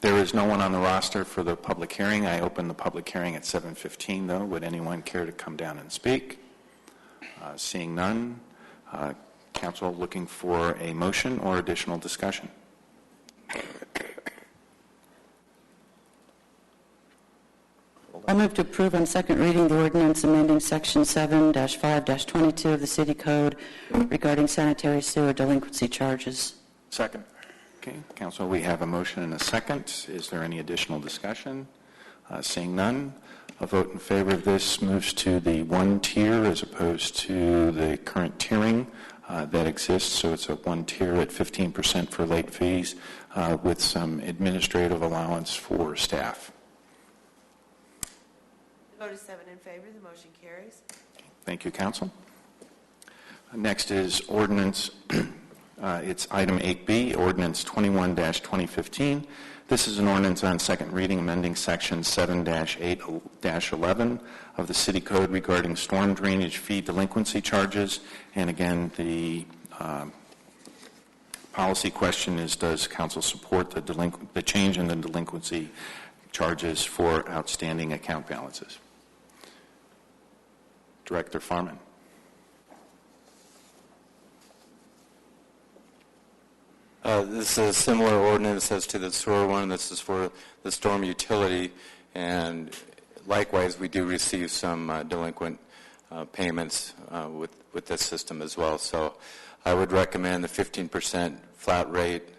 There is no one on the roster for the public hearing. I open the public hearing at 7:15, though. Would anyone care to come down and speak? Seeing none, council looking for a motion or additional discussion? I move to approve on second reading the ordinance amending Section 7-5-22 of the City Code regarding sanitary sewer delinquency charges. Second. Okay, council, we have a motion and a second. Is there any additional discussion? Seeing none, a vote in favor of this moves to the one tier as opposed to the current tiering that exists. So it's a one tier at 15% for late fees with some administrative allowance for staff. The vote is 7 in favor. The motion carries. Thank you, council. Next is ordinance. It's item 8B, ordinance 21-2015. This is an ordinance on second reading amending section 7-8-11 of the City Code regarding storm drainage fee delinquency charges. And again, the policy question is, does council support the change in the delinquency charges for outstanding account balances? Director Farman. This is a similar ordinance as to the sewer one. This is for the storm utility, and likewise, we do receive some delinquent payments with this system as well. So I would recommend the 15% flat rate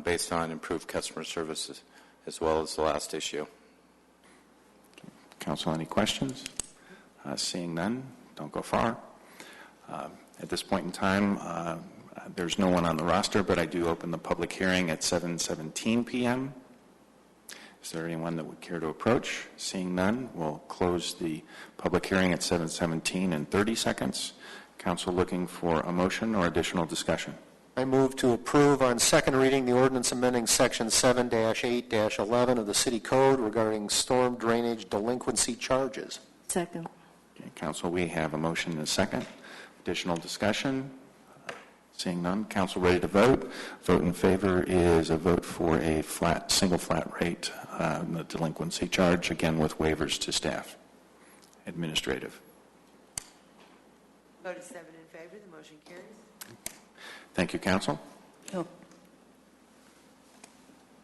based on improved customer services as well as the last issue. Council, any questions? Seeing none, don't go far. At this point in time, there's no one on the roster, but I do open the public hearing at 7:17 p.m. Is there anyone that would care to approach? Seeing none, we'll close the public hearing at 7:17 in 30 seconds. Council looking for a motion or additional discussion? I move to approve on second reading the ordinance amending section 7-8-11 of the City Code regarding storm drainage delinquency charges. Second. Okay, council, we have a motion and a second. Additional discussion? Seeing none, council ready to vote. Vote in favor is a vote for a single flat rate on the delinquency charge, again with waivers to staff. Administrative. Vote is 7 in favor. The motion carries. Thank you, council. Oh.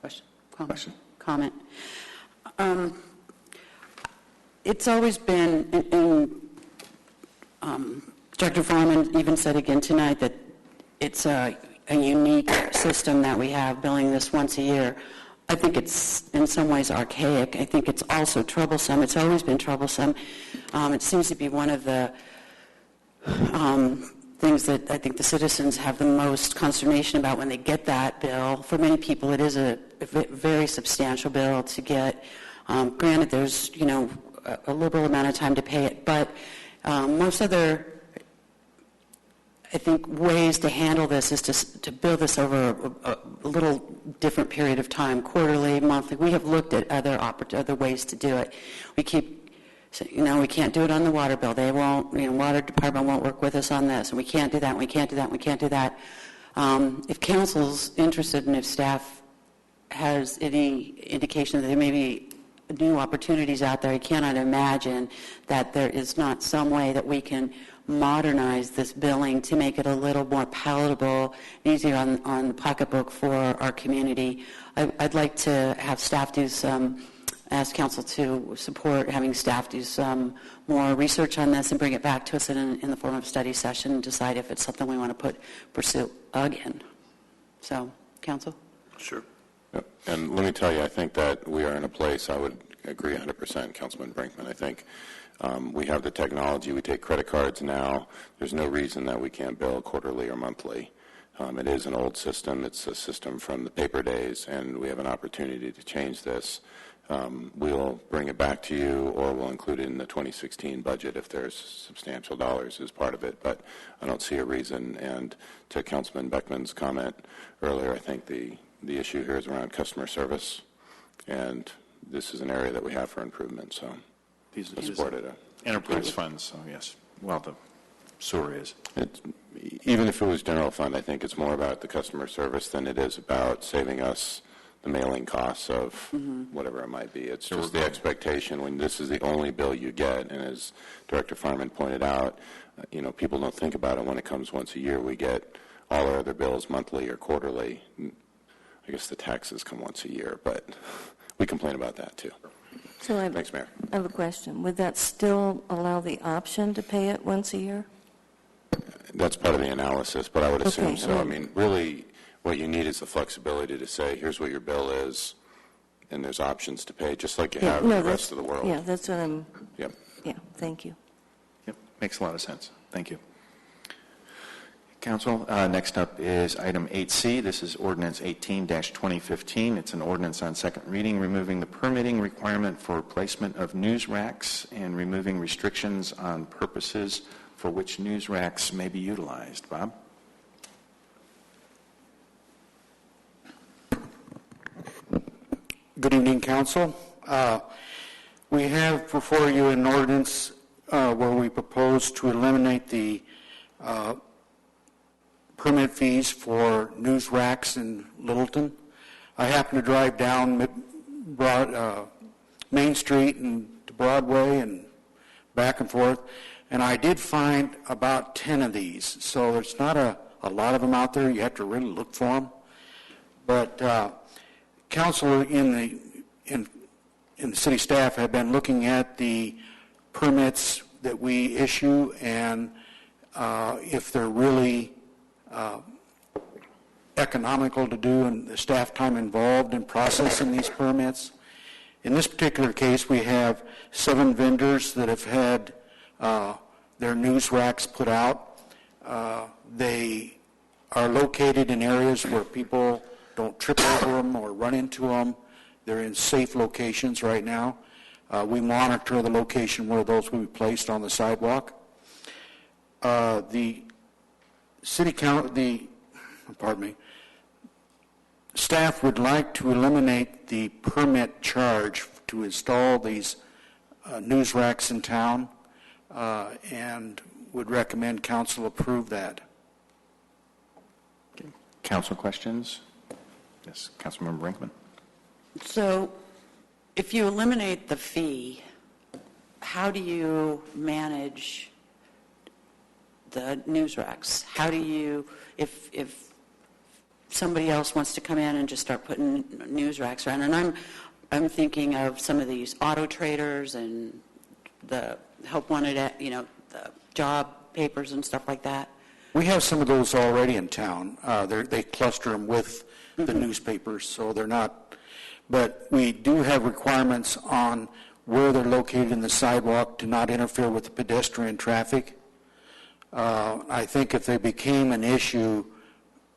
Question. Comment. It's always been, Dr. Farman even said again tonight that it's a unique system that we have, billing this once a year. I think it's in some ways archaic. I think it's also troublesome. It's always been troublesome. It seems to be one of the things that I think the citizens have the most consternation about when they get that bill. For many people, it is a very substantial bill to get. Granted, there's, a liberal amount of time to pay it, but most other, I think, ways to handle this is to build this over a little different period of time, quarterly, monthly. We have looked at other ways to do it. We keep saying, we can't do it on the water bill. They won't, water department won't work with us on this, and we can't do that, and we can't do that, and we can't do that. If council's interested and if staff has any indication that there may be new opportunities out there, I cannot imagine that there is not some way that we can modernize this billing to make it a little more palatable, easier on the pocketbook for our community. I'd like to have staff do ask council to support having staff do some more research on this and bring it back to us in the form of a study session and decide if it's something we want to pursue again. So, council? Sure. Yep. And let me tell you, I think that we are in a place, I would agree 100%, Councilman Brinkman. I think we have the technology. We take credit cards now. There's no reason that we can't bill quarterly or monthly. It is an old system. It's a system from the paper days, and we have an opportunity to change this. We'll bring it back to you, or we'll include it in the 2016 budget if there's substantial dollars as part of it, but I don't see a reason. And to Councilman Beckman's comment earlier, I think the issue here is around customer service, and this is an area that we have for improvement, so I support it. Enterprise funds, so yes. Well, the sewer is. Even if it was general fund, I think it's more about the customer service than it is about saving us the mailing costs of whatever it might be. It's just the expectation when this is the only bill you get, and as Director Farman pointed out, people don't think about it when it comes once a year. We get all our other bills monthly or quarterly. I guess the taxes come once a year, but we complain about that too. So Thanks, Mayor. I have a question. Would that still allow the option to pay it once a year? That's part of the analysis, but I would assume Okay, so. I mean, really, what you need is the flexibility to say, here's what your bill is, and there's options to pay, just like you have in the rest of the world. Yeah, that's what I'm... Yep. Yeah, thank you. Yep, makes a lot of sense. Thank you. Council, next up is item 8C. This is ordinance 18-2015. It's an ordinance on second reading, removing the permitting requirement for placement of news racks and removing restrictions on purposes for which news racks may be utilized. Bob? Good evening, Council. We have before you an ordinance where we propose to eliminate the permit fees for news racks in Littleton. I happen to drive down Main Street and to Broadway and back and forth, and I did find about 10 of these. So there's not a lot of them out there. You have to really look for them. But Council in the city staff have been looking at the permits that we issue and if they're really economical to do and the staff time involved in processing these permits. In this particular case, we have 7 vendors that have had their news racks put out. They are located in areas where people don't trip over them or run into them. They're in safe locations right now. We monitor the location where those will be placed on the sidewalk. The staff would like to eliminate the permit charge to install these news racks in town and would recommend council approve that. Okay. Council questions? Yes, Councilmember Brinkman. So if you eliminate the fee, how do you manage the news racks? How do you, if somebody else wants to come in and just start putting news racks around, and I'm thinking of some of these auto traders and the help wanted, the job papers and stuff like that. We have some of those already in town. They cluster them with the newspapers, so they're not. But we do have requirements on where they're located in the sidewalk to not interfere with the pedestrian traffic. I think if they became an issue,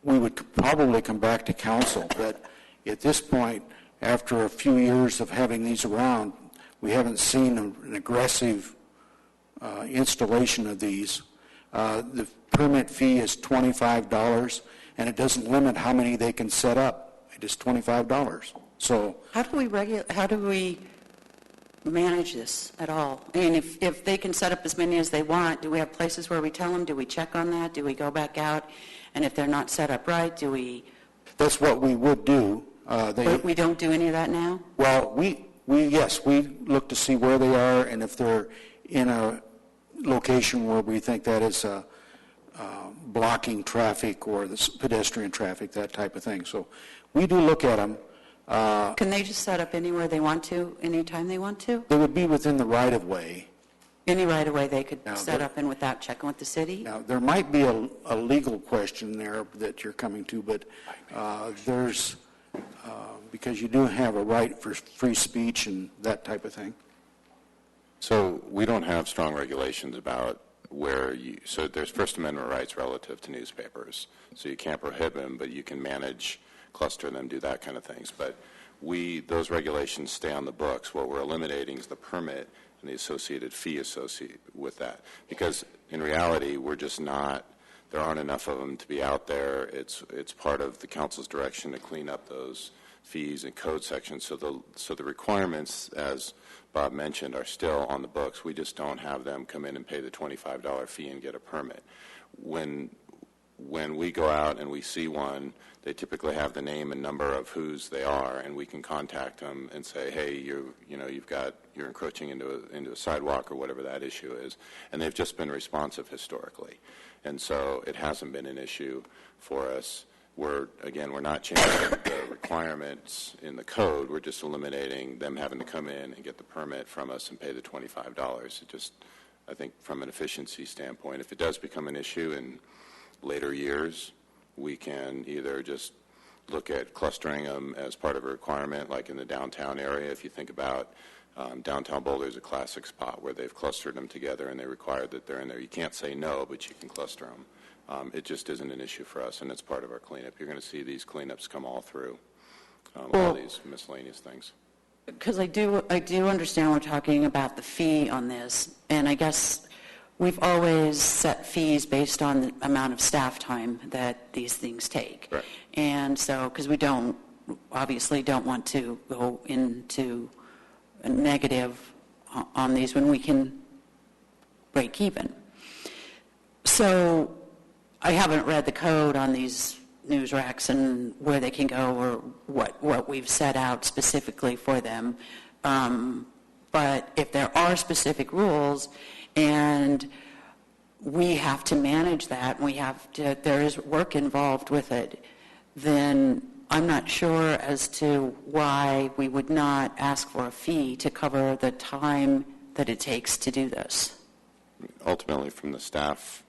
we would probably come back to council. But at this point, after a few years of having these around, we haven't seen an aggressive installation of these. The permit fee is $25, and it doesn't limit how many they can set up. It is $25. So how do we manage this at all? I mean, if they can set up as many as they want, do we have places where we tell them? Do we check on that? Do we go back out? And if they're not set up right, do we? That's what we would do. We don't do any of that now? Well, yes, we look to see where they are and if they're in a location where we think that is blocking traffic or the pedestrian traffic, that type of thing. So we do look at them. Can they just set up anywhere they want to, anytime they want to? They would be within the right-of-way. Any right-of-way they could Now, set up in without checking with the city? Now, there might be a legal question there that you're coming to, but there's, because you do have a right for free speech and that type of thing. So we don't have strong regulations about so there's First Amendment rights relative to newspapers. So you can't prohibit them, but you can manage, cluster them, do that kind of things. But those regulations stay on the books. What we're eliminating is the permit and the associated fee associated with that. Because in reality, there aren't enough of them to be out there. It's part of the council's direction to clean up those fees and code sections. So the requirements, as Bob mentioned, are still on the books. We just don't have them come in and pay the $25 fee and get a permit. When we go out and we see one, they typically have the name and number of whose they are, and we can contact them and say, hey, you're encroaching into a sidewalk or whatever that issue is, and they've just been responsive historically, and so it hasn't been an issue for us. We're not changing the requirements in the code. We're just eliminating them having to come in and get the permit from us and pay the $25. I think from an efficiency standpoint, if it does become an issue in later years, we can either just look at clustering them as part of a requirement, like in the downtown area. If you think about downtown Boulder is a classic spot where they've clustered them together and they require that they're in there. You can't say no, but you can cluster them. It just isn't an issue for us, and it's part of our cleanup. You're going to see these cleanups come all through, all these miscellaneous things. Because I do understand we're talking about the fee on this, and I guess we've always set fees based on the amount of staff time that these things take. Right. And so, because we obviously don't want to go into a negative on these when we can break even. So I haven't read the code on these news racks and where they can go or what we've set out specifically for them. But if there are specific rules and we have to manage that, and there is work involved with it, then I'm not sure as to why we would not ask for a fee to cover the time that it takes to do this. Ultimately, from the staff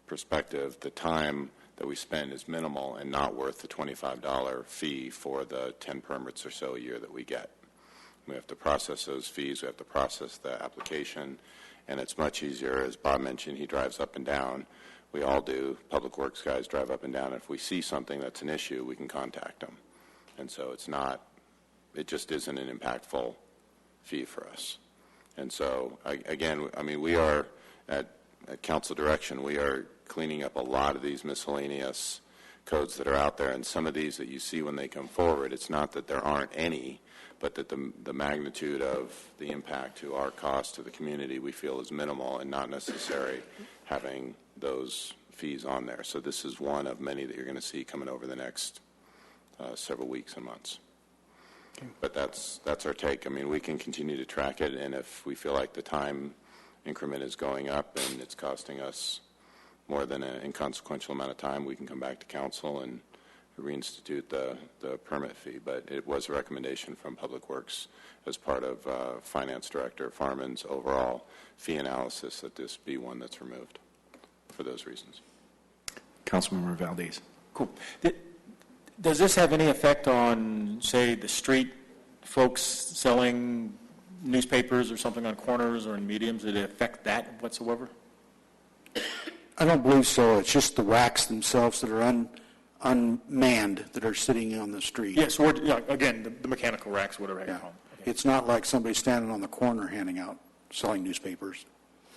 perspective, the time that we spend is minimal and not worth the $25 fee for the 10 permits or so a year that we get. We have to process those fees, we have to process the application, and it's much easier. As Bob mentioned, he drives up and down. We all do. Public Works guys drive up and down. If we see something that's an issue, we can contact them. And so it just isn't an impactful fee for us. And so, we are at council direction, we are cleaning up a lot of these miscellaneous codes that are out there, and some of these that you see when they come forward, it's not that there aren't any, but that the magnitude of the impact to our cost to the community we feel is minimal and not necessary having those fees on there. So this is one of many that you're going to see coming over the next several weeks and months. Okay. But that's our take. We can continue to track it, and if we feel like the time increment is going up and it's costing us more than an inconsequential amount of time, we can come back to council and reinstitute the permit fee. But it was a recommendation from Public Works as part of Finance Director Farman's overall fee analysis that this be one that's removed for those reasons. Councilmember Valdez. Cool. Does this have any effect on, say, the street folks selling newspapers or something on corners or in mediums? Did it affect that whatsoever? I don't believe so. It's just the racks themselves that are unmanned that are sitting on the street. Yes, again, the mechanical racks, whatever you call them. Okay. It's not like somebody standing on the corner selling newspapers.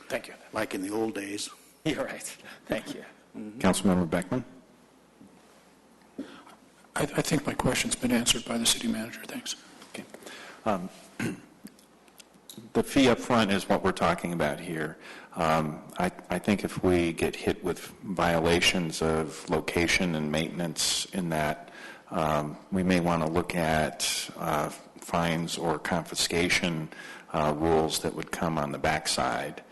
Thank you. Like in the old days. You're right. Thank you. Mm-hmm. Councilmember Beckman. I think my question's been answered by the city manager. Thanks. Okay. The fee up front is what we're talking about here. I think if we get hit with violations of location and maintenance in that, we may want to look at fines or confiscation rules that would come on the backside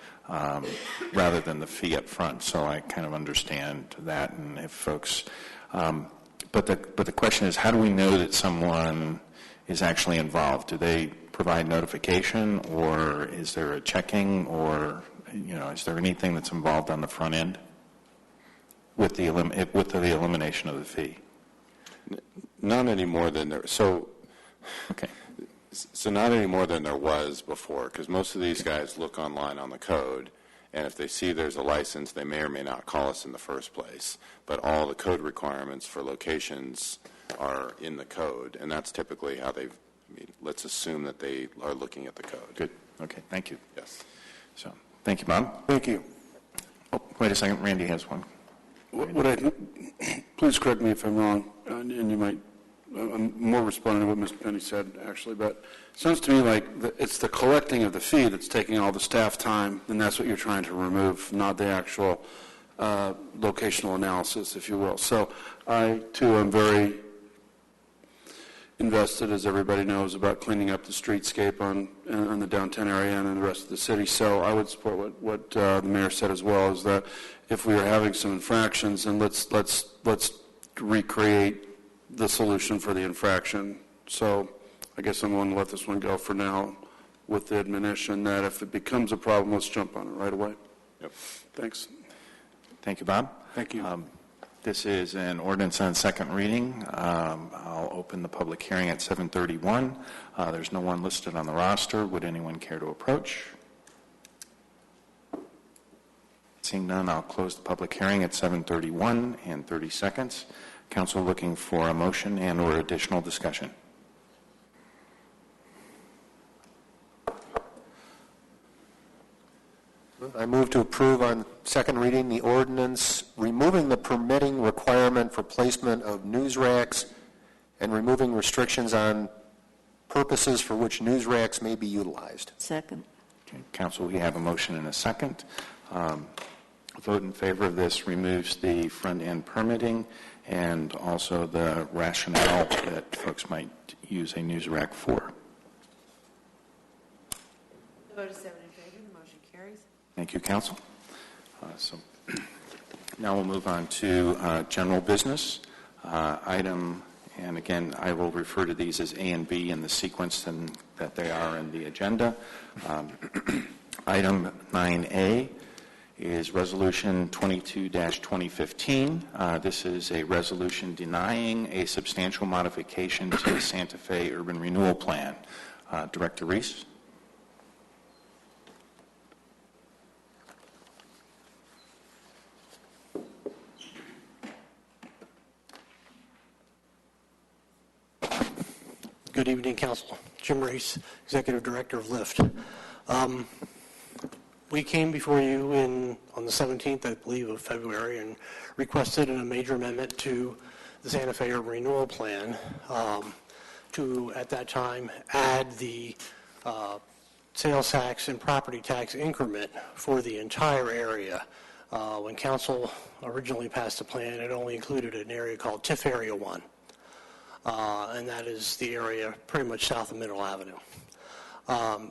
rather than the fee up front. So I kind of understand that, and if folks, but the question is, how do we know that someone is actually involved? Do they provide notification, or is there a checking, or is there anything that's involved on the front end with the elimination of the fee? Not any more than there. So, okay. So not any more than there was before, because most of these guys look online on the code, and if they see there's a license, they may or may not call us in the first place. But all the code requirements for locations are in the code, and that's typically how they've. Let's assume that they are looking at the code. Good. Okay. Thank you. Yes. So, thank you, Bob. Thank you. Oh, wait a second. Randy has one. Please correct me if I'm wrong, and you might. I'm more responding to what Mr. Penny said, actually, but it sounds to me like it's the collecting of the fee that's taking all the staff time, and that's what you're trying to remove, not the actual locational analysis, if you will. So I, too, am very invested, as everybody knows, about cleaning up the streetscape on the downtown area and in the rest of the city. So I would support what the mayor said as well, is that if we are having some infractions, then let's recreate the solution for the infraction. So I guess I'm going to let this one go for now with the admonition that if it becomes a problem, let's jump on it right away. Yep. Thanks. Thank you, Bob. Thank you. This is an ordinance on second reading. I'll open the public hearing at 7:31. There's no one listed on the roster. Would anyone care to approach? Seeing none, I'll close the public hearing at 7:31 and 30 seconds. Council looking for a motion and or additional discussion. I move to approve on second reading the ordinance removing the permitting requirement for placement of news racks and removing restrictions on purposes for which news racks may be utilized. Second. Okay, Council, we have a motion and a second. Vote in favor of this removes the front-end permitting and also the rationale that folks might use a news rack for. The vote is 7 in favor. The motion carries. Thank you, Council. So now we'll move on to general business item, and again, I will refer to these as A and B in the sequence that they are in the agenda. Item 9A is Resolution 22-2015. This is a resolution denying a substantial modification to the Santa Fe Urban Renewal Plan. Director Reese. Good evening, Council. Jim Reese, Executive Director of LIFT. We came before you on the 17th, I believe, of February and requested a major amendment to the Santa Fe Urban Renewal Plan to, at that time, add the sales tax and property tax increment for the entire area. When Council originally passed the plan, it only included an area called TIF Area 1. And that is the area pretty much south of Middle Avenue.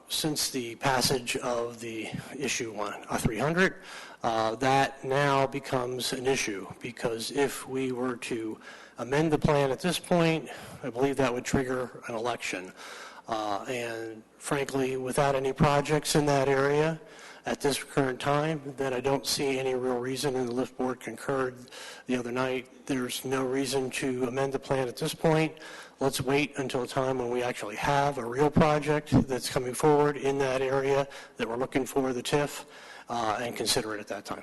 Since the passage of the issue 300, that now becomes an issue, because if we were to amend the plan at this point, I believe that would trigger an election. And frankly, without any projects in that area at this current time, then I don't see any real reason, and the LIFT Board concurred the other night, there's no reason to amend the plan at this point. Let's wait until a time when we actually have a real project that's coming forward in that area that we're looking for the TIF and consider it at that time.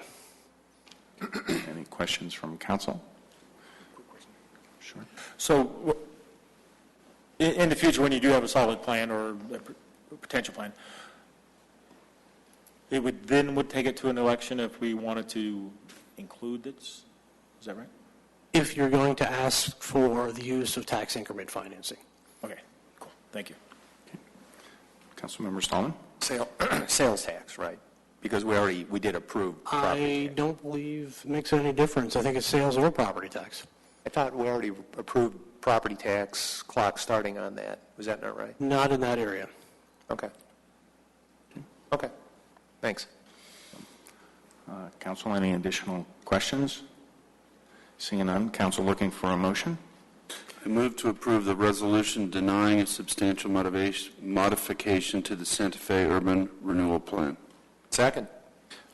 Any questions from Council? Sure. So in the future, when you do have a solid plan or a potential plan, it would take it to an election if we wanted to include this? Is that right? If you're going to ask for the use of tax increment financing. Okay, cool. Thank you. Okay. Councilmember Stallman? Sales tax, right? Because we did approve property I tax. don't believe it makes any difference. I think it's sales or property tax. I thought we already approved property tax clock starting on that. Was that not right? Not in that area. Okay. Okay. Thanks. Council, any additional questions? Seeing none, council looking for a motion? I move to approve the resolution denying a substantial modification to the Santa Fe Urban Renewal Plan. Second.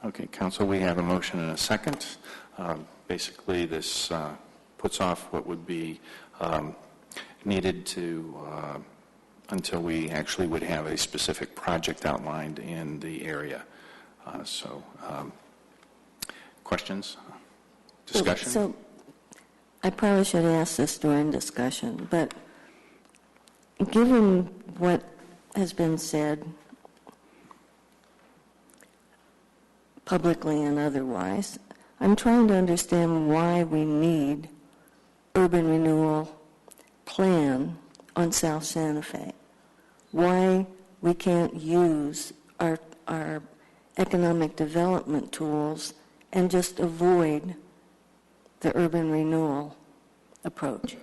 Okay, council, we have a motion and a second. Basically, this puts off what would be needed to until we actually would have a specific project outlined in the area. Questions? Discussion? So I probably should ask this during discussion, but given what has been said publicly and otherwise, I'm trying to understand why we need urban renewal plan on South Santa Fe. Why we can't use our economic development tools and just avoid the urban renewal approach.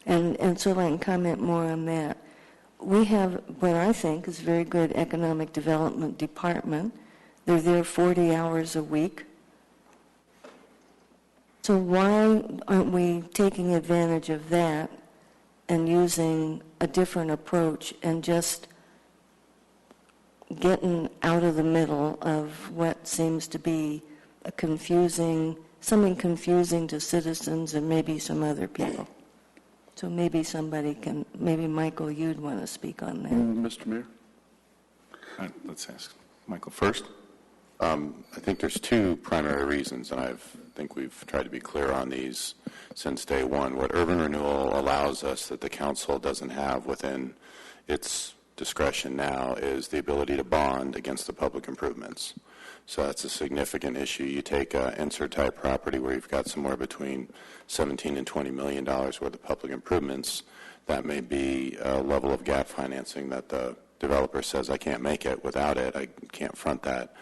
And so I can comment more on that. We have what I think is a very good economic development department. They're there 40 hours a week. So why aren't we taking advantage of that and using a different approach and just getting out of the middle of what seems to be something confusing to citizens and maybe some other people? So maybe maybe Michael, you'd want to speak on that. Mr. Mayor? Let's ask Michael first. I think there's two primary reasons, and I think we've tried to be clear on these since day one. What urban renewal allows us that the council doesn't have within its discretion now is the ability to bond against the public improvements. So that's a significant issue. You take an insert-type property where you've got somewhere between $17 and $20 million worth of public improvements. That may be a level of gap financing that the developer says, I can't make it without it. I can't front that.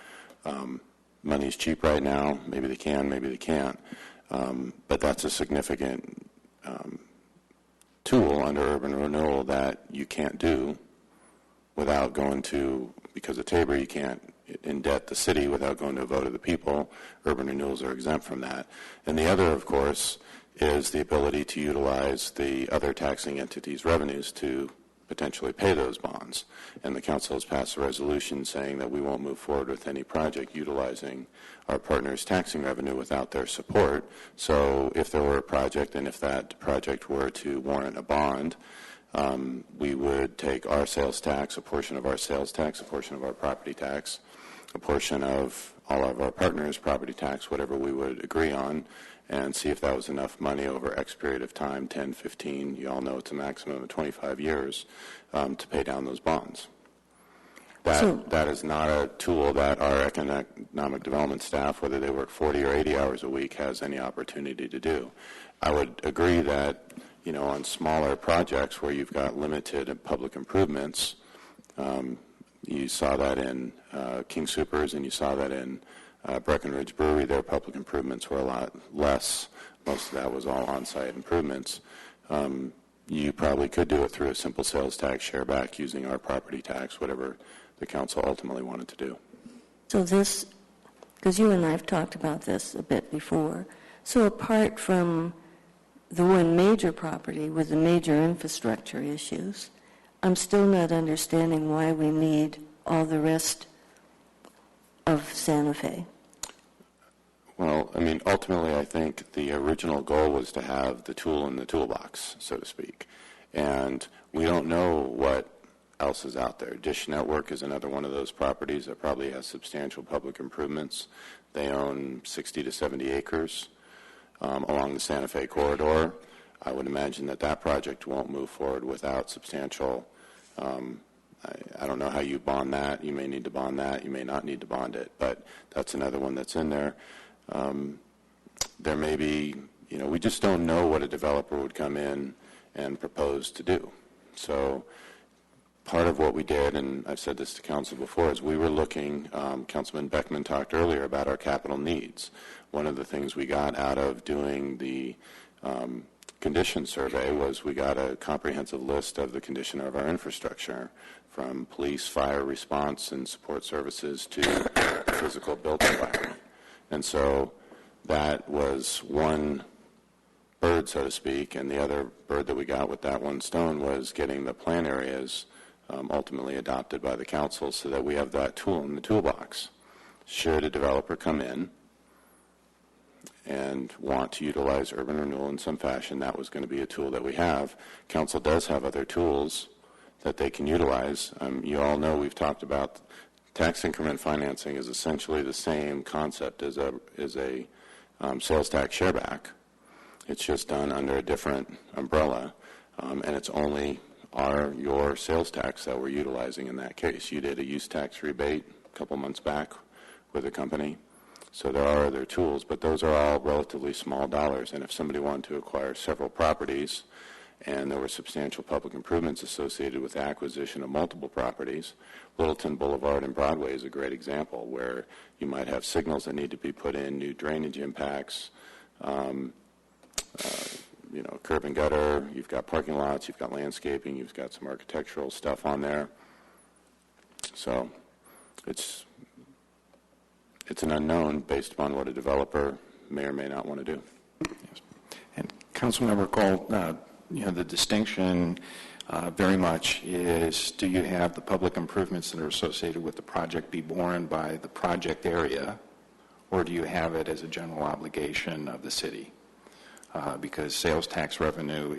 Money's cheap right now. Maybe they can, maybe they can't. But that's a significant tool under urban renewal that you can't do without going to, because of Tabor, you can't indebt the city without going to a vote of the people. Urban renewals are exempt from that. And the other, of course, is the ability to utilize the other taxing entities' revenues to potentially pay those bonds. And the council has passed a resolution saying that we won't move forward with any project utilizing our partners' taxing revenue without their support. So if there were a project, and if that project were to warrant a bond, we would take our sales tax, a portion of our sales tax, a portion of our property tax, a portion of all of our partners' property tax, whatever we would agree on, and see if that was enough money over X period of time, 10, 15, you all know it's a maximum of 25 years, to pay down those bonds. That is not a tool that our economic development staff, whether they work 40 or 80 hours a week, has any opportunity to do. I would agree that, on smaller projects where you've got limited public improvements, you saw that in King Soopers and you saw that in Breckenridge Brewery. Their public improvements were a lot less. Most of that was all on-site improvements. You probably could do it through a simple sales tax share back using our property tax, whatever the council ultimately wanted to do. So this, because you and I have talked about this a bit before, so apart from the one major property with the major infrastructure issues, I'm still not understanding why we need all the rest of Santa Fe. Well, ultimately, I think the original goal was to have the tool in the toolbox, so to speak. And we don't know what else is out there. Dish Network is another one of those properties that probably has substantial public improvements. They own 60 to 70 acres along the Santa Fe corridor. I would imagine that project won't move forward without substantial. I don't know how you bond that. You may need to bond that. You may not need to bond it. But that's another one that's in there. There may be, we just don't know what a developer would come in and propose to do. So part of what we did, and I've said this to council before, is we were looking, Councilman Beckman talked earlier about our capital needs. One of the things we got out of doing the condition survey was we got a comprehensive list of the condition of our infrastructure, from police, fire response, and support services to the physical built environment. And so that was one bird, so to speak, and the other bird that we got with that one stone was getting the plan areas ultimately adopted by the council so that we have that tool in the toolbox. Should a developer come in and want to utilize urban renewal in some fashion, that was going to be a tool that we have. Council does have other tools that they can utilize. You all know we've talked about tax increment financing is essentially the same concept as a sales tax shareback. It's just done under a different umbrella, and it's only your sales tax that we're utilizing in that case. You did a use tax rebate a couple months back with a company. So there are other tools, but those are all relatively small dollars. And if somebody wanted to acquire several properties and there were substantial public improvements associated with the acquisition of multiple properties, Littleton Boulevard and Broadway is a great example where you might have signals that need to be put in, new drainage impacts, curb and gutter, you've got parking lots, you've got landscaping, you've got some architectural stuff on there. So it's an unknown based upon what a developer may or may not want to do. Yes. And Councilmember Cole, the distinction very much is, do you have the public improvements that are associated with the project be borne by the project area, or do you have it as a general obligation of the city? Because sales tax revenue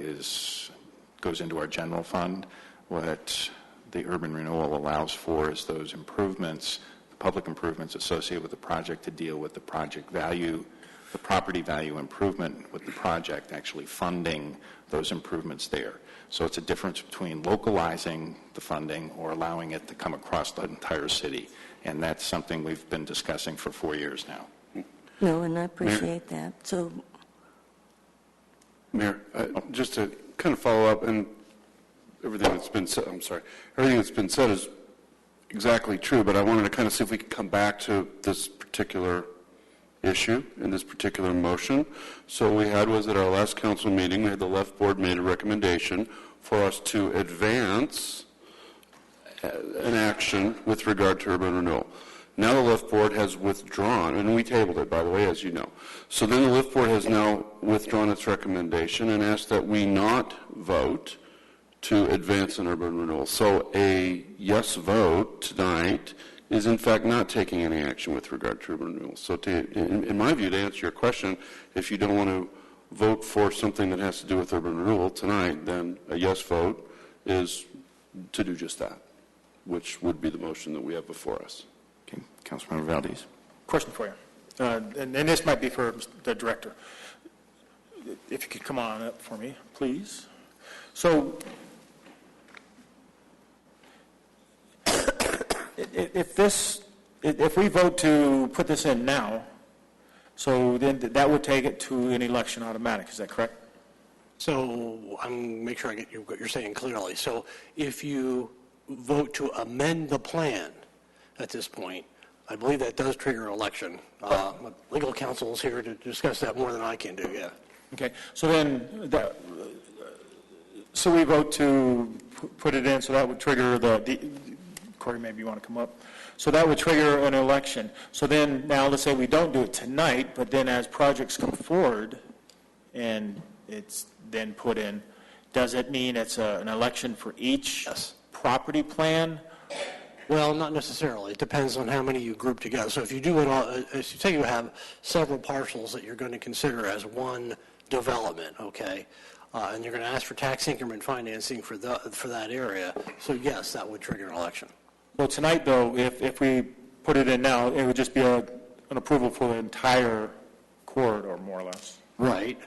goes into our general fund. What the urban renewal allows for is those improvements, the public improvements associated with the project, to deal with the project value, the property value improvement with the project, actually funding those improvements there. So it's a difference between localizing the funding or allowing it to come across the entire city. And that's something we've been discussing for 4 years now. No, and I appreciate that. So, Mayor, just to kind of follow up, and everything that's been said, everything that's been said is exactly true, but I wanted to kind of see if we could come back to this particular issue and this particular motion. So what we had was at our last council meeting, we had the left board made a recommendation for us to advance an action with regard to urban renewal. Now the left board has withdrawn, and we tabled it, by the way, as you know. So then the left board has now withdrawn its recommendation and asked that we not vote to advance an urban renewal. So a yes vote tonight is in fact not taking any action with regard to urban renewal. So in my view, to answer your question, if you don't want to vote for something that has to do with urban renewal tonight, then a yes vote is to do just that, which would be the motion that we have before us. Okay, Councilmember Valdez. Question for you, and this might be for the director. If you could come on up for me, please. So, if we vote to put this in now, so then that would take it to an election automatic. Is that correct? So I'm make sure I get what you're saying clearly. So if you vote to amend the plan at this point, I believe that does trigger an election. Legal counsel is here to discuss that more than I can do, yeah. Okay, so then, so we vote to put it in, so that would trigger Corey, maybe you want to come up. So that would trigger an election. So then, now let's say we don't do it tonight, but then as projects come forward and it's then put in, does it mean it's an election for each property plan? Well, not necessarily. It depends on how many you group together. So if you do it all, if you say you have several parcels that you're going to consider as one development, okay, and you're going to ask for tax increment financing for that area, so yes, that would trigger an election. Well, tonight, though, if we put it in now, it would just be an approval for the entire corridor, more or less. Right.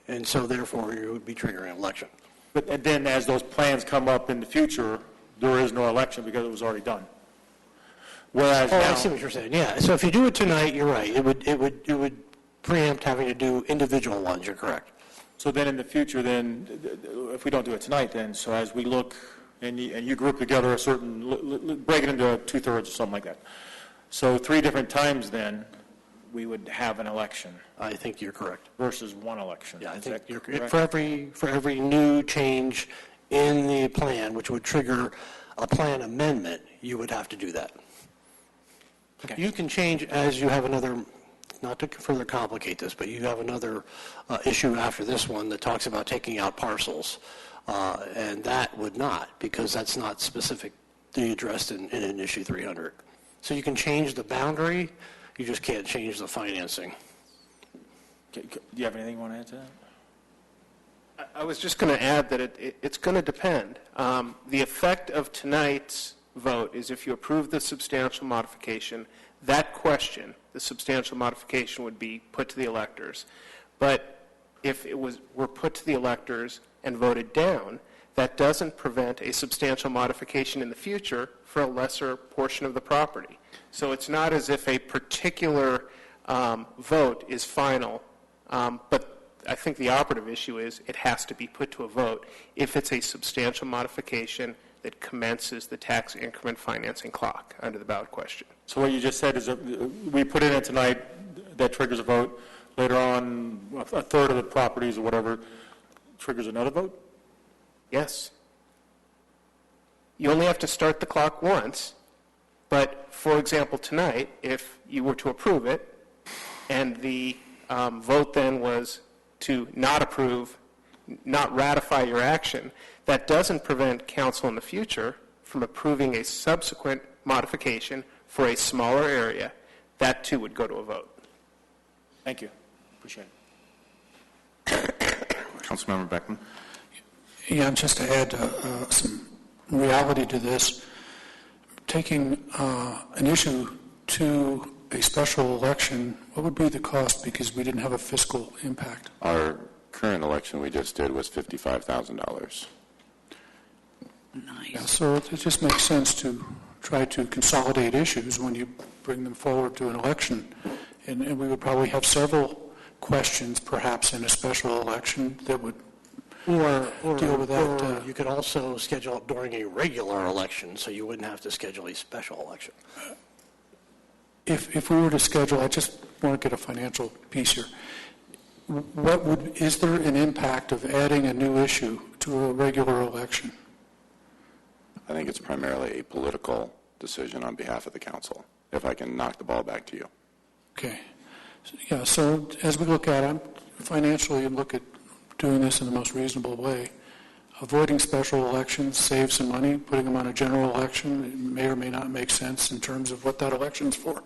And so, therefore, you would be triggering an election. But then as those plans come up in the future, there is no election because it was already done. Whereas now, I see what you're saying, yeah. So if you do it tonight, you're right. It would preempt having to do individual ones, you're correct. So then in the future, then, if we don't do it tonight, then, so as we look and you group together a certain, break it into two-thirds or something like that. So 3 different times then, we would have an election. I think you're correct. Versus one election. Yeah, I Is think that you're correct? for every new change in the plan, which would trigger a plan amendment, you would have to do that. Okay. You can change as you have another, not to further complicate this, but you have another issue after this one that talks about taking out parcels. And that would not, because that's not specifically addressed in issue 300. So you can change the boundary, you just can't change the financing. Do you have anything you want to add to that? I was just going to add that it's going to depend. The effect of tonight's vote is if you approve the substantial modification, that question, the substantial modification, would be put to the electors. But if it were put to the electors and voted down, that doesn't prevent a substantial modification in the future for a lesser portion of the property. So it's not as if a particular vote is final, but I think the operative issue is it has to be put to a vote if it's a substantial modification that commences the tax increment financing clock under the ballot question. So what you just said is that we put it in tonight, that triggers a vote. Later on, a third of the properties or whatever triggers another vote? Yes. You only have to start the clock once, but for example, tonight, if you were to approve it, and the vote then was to not approve, not ratify your action, that doesn't prevent council in the future from approving a subsequent modification for a smaller area. That too would go to a vote. Thank you. Appreciate it. Councilmember Beckman. Yeah, and just to add some reality to this, taking an issue to a special election, what would be the cost because we didn't have a fiscal impact? Our current election we just did was $55,000. Yeah, so it just makes sense to try to consolidate issues when you bring them forward to an election. And we would probably have several questions perhaps in a special election that would Or deal with that. Or you could also schedule it during a regular election, so you wouldn't have to schedule a special election. If we were to schedule, I just want to get a financial piece here. Is there an impact of adding a new issue to a regular election? I think it's primarily a political decision on behalf of the council, if I can knock the ball back to you. Okay. Yeah, so as we look at it, financially and look at doing this in the most reasonable way, avoiding special elections saves some money, putting them on a general election, it may or may not make sense in terms of what that election's for.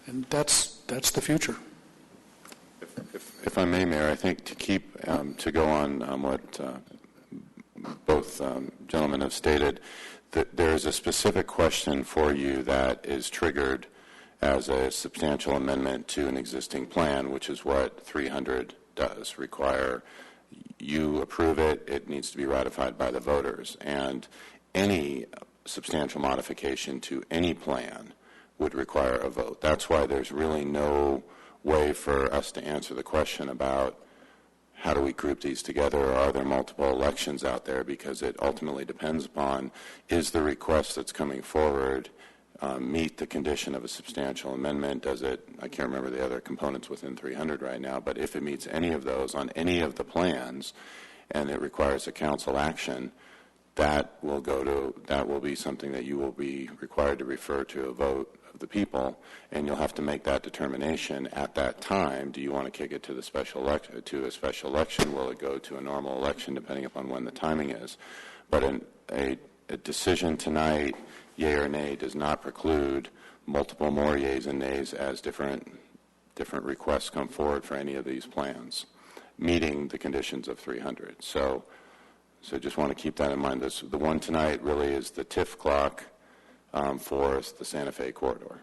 And that's the future. If I may, Mayor, I think to keep, to go on what both gentlemen have stated, that there is a specific question for you that is triggered as a substantial amendment to an existing plan, which is what 300 does require. You approve it, it needs to be ratified by the voters. And any substantial modification to any plan would require a vote. That's why there's really no way for us to answer the question about how do we group these together, or are there multiple elections out there, because it ultimately depends upon, is the request that's coming forward meet the condition of a substantial amendment? Does it, I can't remember the other components within 300 right now, but if it meets any of those on any of the plans and it requires a council action, that will be something that you will be required to refer to a vote of the people, and you'll have to make that determination at that time. Do you want to kick it to the special to a special election? Will it go to a normal election, depending upon when the timing is? But a decision tonight, yea or nay, does not preclude multiple more yeas and nays as different requests come forward for any of these plans, meeting the conditions of 300. So just want to keep that in mind. The one tonight really is the TIF clock for the Santa Fe corridor.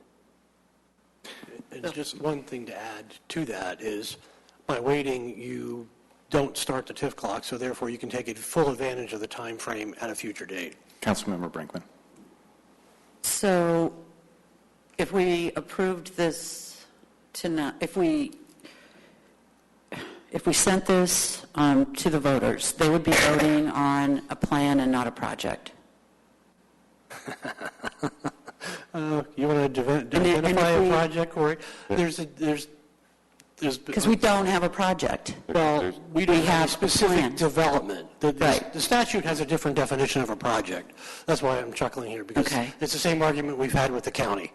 And just one thing to add to that is, by waiting, you don't start the TIF clock, so therefore you can take full advantage of the time frame at a future date. Councilmember Brinkman. So if we approved this tonight, if we sent this to the voters, they would be voting on a plan and not a project. You want to identify a project, Corey? Because we don't have a project. Well, we don't have have specific a plan. development. The statute has a different definition of a project. That's why I'm chuckling here, because it's the same argument we've had with the county.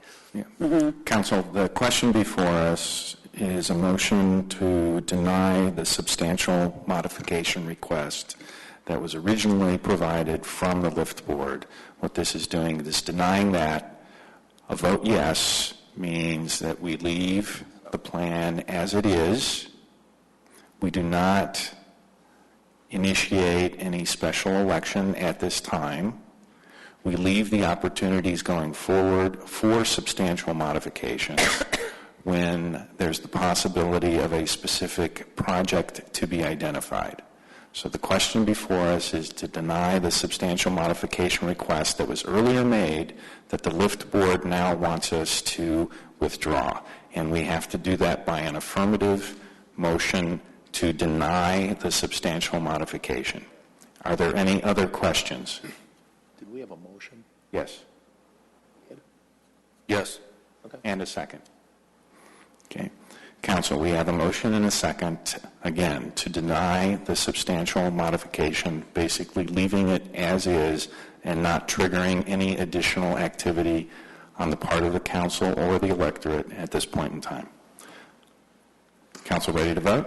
Council, the question before us is a motion to deny the substantial modification request that was originally provided from the Lift Board. What this is doing is denying that. A vote yes means that we leave the plan as it is. We do not initiate any special election at this time. We leave the opportunities going forward for substantial modifications when there's the possibility of a specific project to be identified. So the question before us is to deny the substantial modification request that was earlier made that the Lift Board now wants us to withdraw. And we have to do that by an affirmative motion to deny the substantial modification. Are there any other questions? Did we have a motion? Yes. Yes. Okay. And a second. Okay. Council, we have a motion and a second, again, to deny the substantial modification, basically leaving it as is and not triggering any additional activity on the part of the council or the electorate at this point in time. Council ready to vote?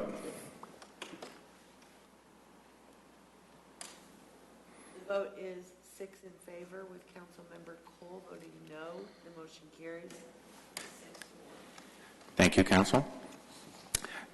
The vote is 6 in favor, with Councilmember Cole voting no. The motion carries 6-1. Thank you, Council.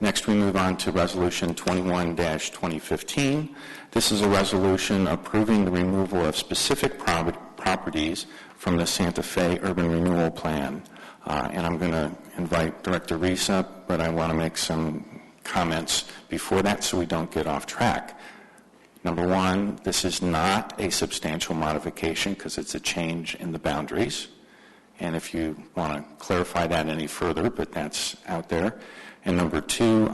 Next, we move on to Resolution 21-2015. This is a resolution approving the removal of specific properties from the Santa Fe Urban Renewal Plan. And I'm going to invite Director Reese up, but I want to make some comments before that so we don't get off track. Number one, this is not a substantial modification because it's a change in the boundaries. And if you want to clarify that any further, but that's out there. And number two,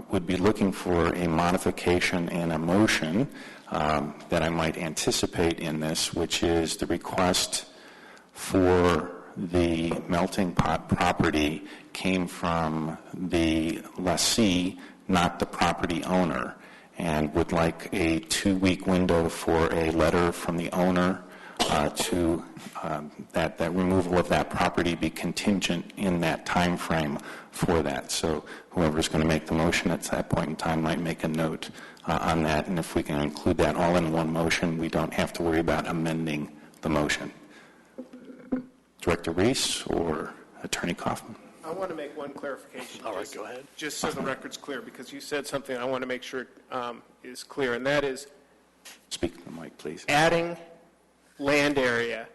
would be looking for a modification and a motion that I might anticipate in this, which is the request for the melting pot property came from the lessee, not the property owner, and would like a 2-week window for a letter from the owner to that removal of that property be contingent in that time frame for that. So whoever's going to make the motion at that point in time might make a note on that, and if we can include that all in one motion, we don't have to worry about amending the motion. Director Reese or Attorney Kaufman? I want to make one clarification. All right, go ahead. Just so the record's clear, because you said something I want to make sure is clear, and that is Speak to the mic, please. adding land area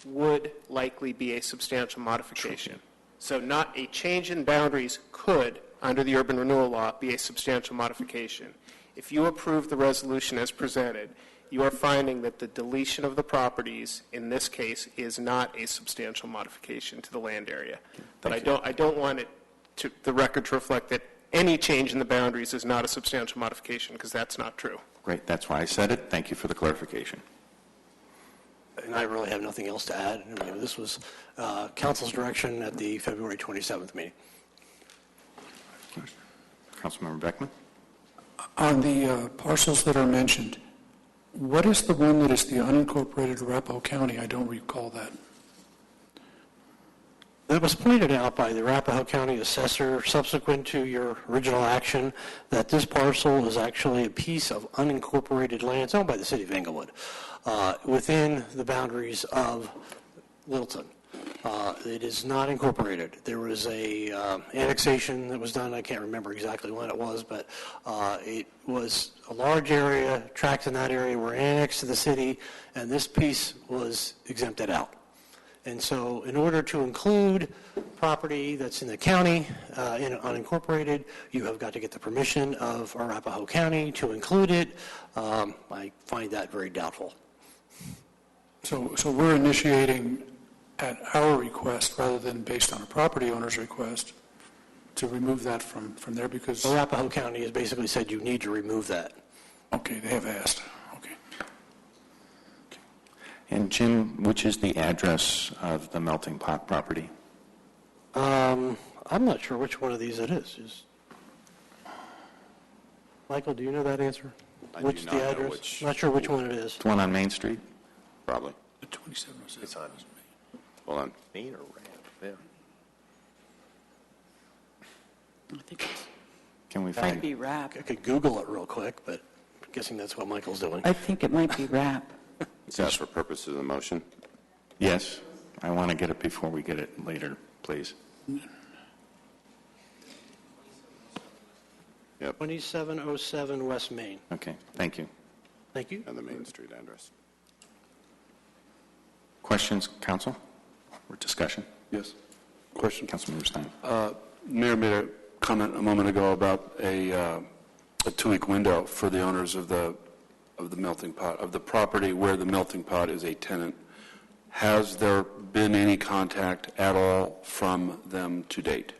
would likely be a substantial modification. So not a change in boundaries could, under the urban renewal law, be a substantial modification. If you approve the resolution as presented, you are finding that the deletion of the properties in this case is not a substantial modification to the land area. But I don't want it to the record to reflect that any change in the boundaries is not a substantial modification, because that's not true. Great. That's why I said it. Thank you for the clarification. And I really have nothing else to add. I mean, this was council's direction at the February 27th meeting. Councilmember Beckman? On the parcels that are mentioned, what is the one that is the unincorporated Arapahoe County? I don't recall that. That was pointed out by the Arapahoe County assessor subsequent to your original action that this parcel is actually a piece of unincorporated land. It's owned by the city of Englewood within the boundaries of Littleton. It is not incorporated. There was a annexation that was done. I can't remember exactly when it was, but it was a large area. Tracts in that area were annexed to the city, and this piece was exempted out. And so in order to include property that's in the county, in unincorporated, you have got to get the permission of Arapahoe County to include it. I find that very doubtful. So we're initiating at our request rather than based on a property owner's request to remove that from there because... Arapahoe County has basically said you need to remove that. Okay, they have asked. Okay. And Jim, which is the address of the melting pot property? I'm not sure which one of these it is. Michael, do you know that answer? I do not know which. Not sure which one it is. The one on Main Street? Probably. The 2707. It's on. Hold on. Main or ramp? There. I think it's, Can we it might find? be RAP. I could Google it real quick, but I'm guessing that's what Michael's doing. I think it might be RAP. Is that for purposes of the motion? Yes. I want to get it before we get it later, please. Yep. 2707 West Main. Okay, thank you. Thank you. And the Main Street address. Questions, council, or discussion? Yes. Question. Councilmember Stein. Mayor made a comment a moment ago about a 2-week window for the owners of the melting pot, of the property where the melting pot is a tenant. Has there been any contact at all from them to date?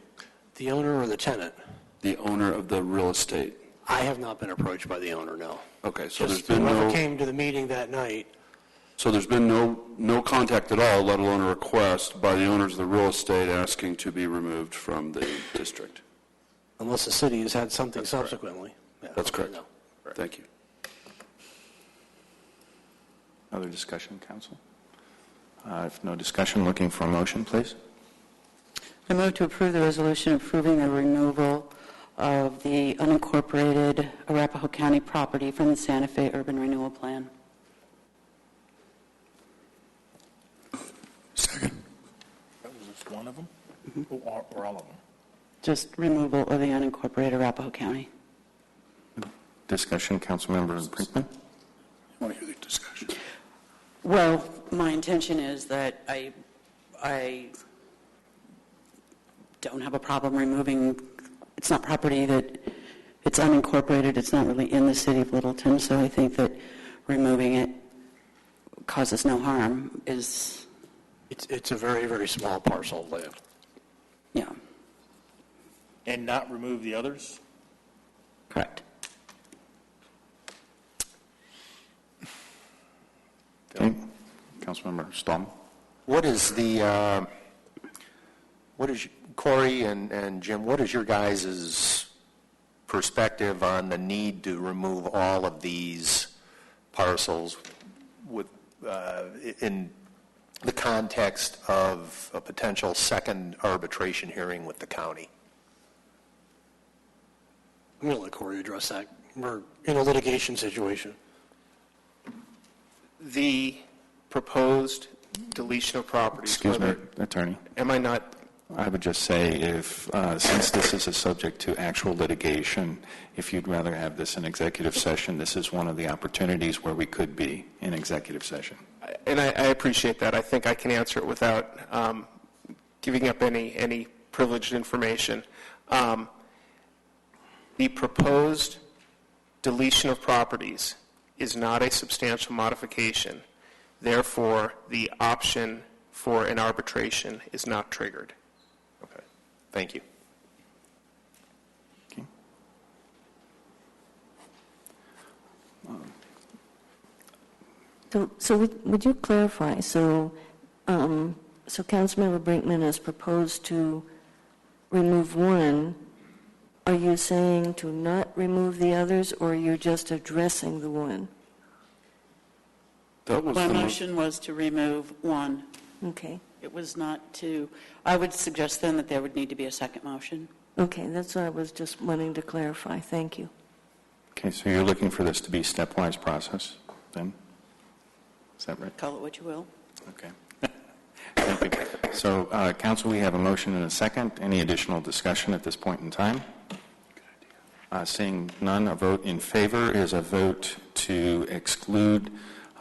The owner or the tenant? The owner of the real estate. I have not been approached by the owner, no. Okay, so Just there's been whoever no... came to the meeting that night. So there's been no contact at all, let alone a request by the owners of the real estate asking to be removed from the district? Unless the city has had something subsequently. Yeah, That's okay, correct. no. Thank you. Other discussion, council? If no discussion, looking for a motion, please. I move to approve the resolution approving the removal of the unincorporated Arapahoe County property from the Santa Fe Urban Renewal Plan. Second. That was just one of them? Or all of them? Just removal of the unincorporated Arapahoe County. Discussion, Councilmember Brinkman. I want to hear the discussion. Well, my intention is that I don't have a problem removing, it's not property that, it's unincorporated, it's not really in the city of Littleton, so I think that removing it causes no harm is... It's a very, very small parcel of land. Yeah. And not remove the others? Correct. Okay. Councilmember Stallman. What is Corey and Jim, what is your guys' perspective on the need to remove all of these parcels with, in the context of a potential second arbitration hearing with the county? I'm going to let Corey address that. We're in a litigation situation. The proposed deletion of properties. Excuse me, whether- attorney. Am I not? I would just say if, since this is a subject to actual litigation, if you'd rather have this in executive session, this is one of the opportunities where we could be in executive session. And I appreciate that. I think I can answer it without giving up any privileged information. The proposed deletion of properties is not a substantial modification. Therefore, the option for an arbitration is not triggered. Okay. Thank you. Okay. So would you clarify? So Councilmember Brinkman has proposed to remove one. Are you saying to not remove the others, or you're just addressing the one? My motion was to remove one. Okay. It was not to, I would suggest then that there would need to be a second motion. Okay, that's what I was just wanting to clarify. Thank you. Okay, so you're looking for this to be a stepwise process, then? Is that right? Call it what you will. Okay. Thank you. So, council, we have a motion and a second. Any additional discussion at this point in time? Seeing none, a vote in favor is a vote to exclude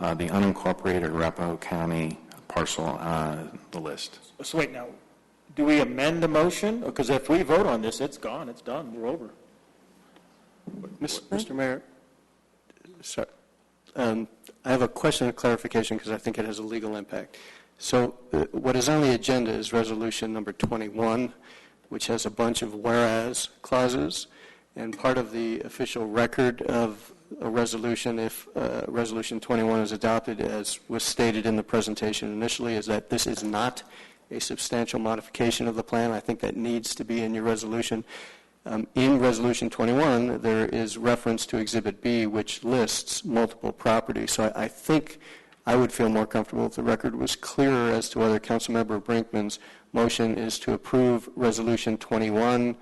the unincorporated Arapahoe County parcel on the list. So wait, now, do we amend the motion? Because if we vote on this, it's gone, it's done, we're over. Mr. Mayor, sorry. I have a question of clarification because I think it has a legal impact. So what is on the agenda is resolution number 21. which has a bunch of whereas clauses, and part of the official record of a resolution, if Resolution 21 is adopted, as was stated in the presentation initially, is that this is not a substantial modification of the plan. I think that needs to be in your resolution. In Resolution 21, there is reference to Exhibit B, which lists multiple properties. So I think I would feel more comfortable if the record was clearer as to whether Councilmember Brinkman's motion is to approve Resolution 21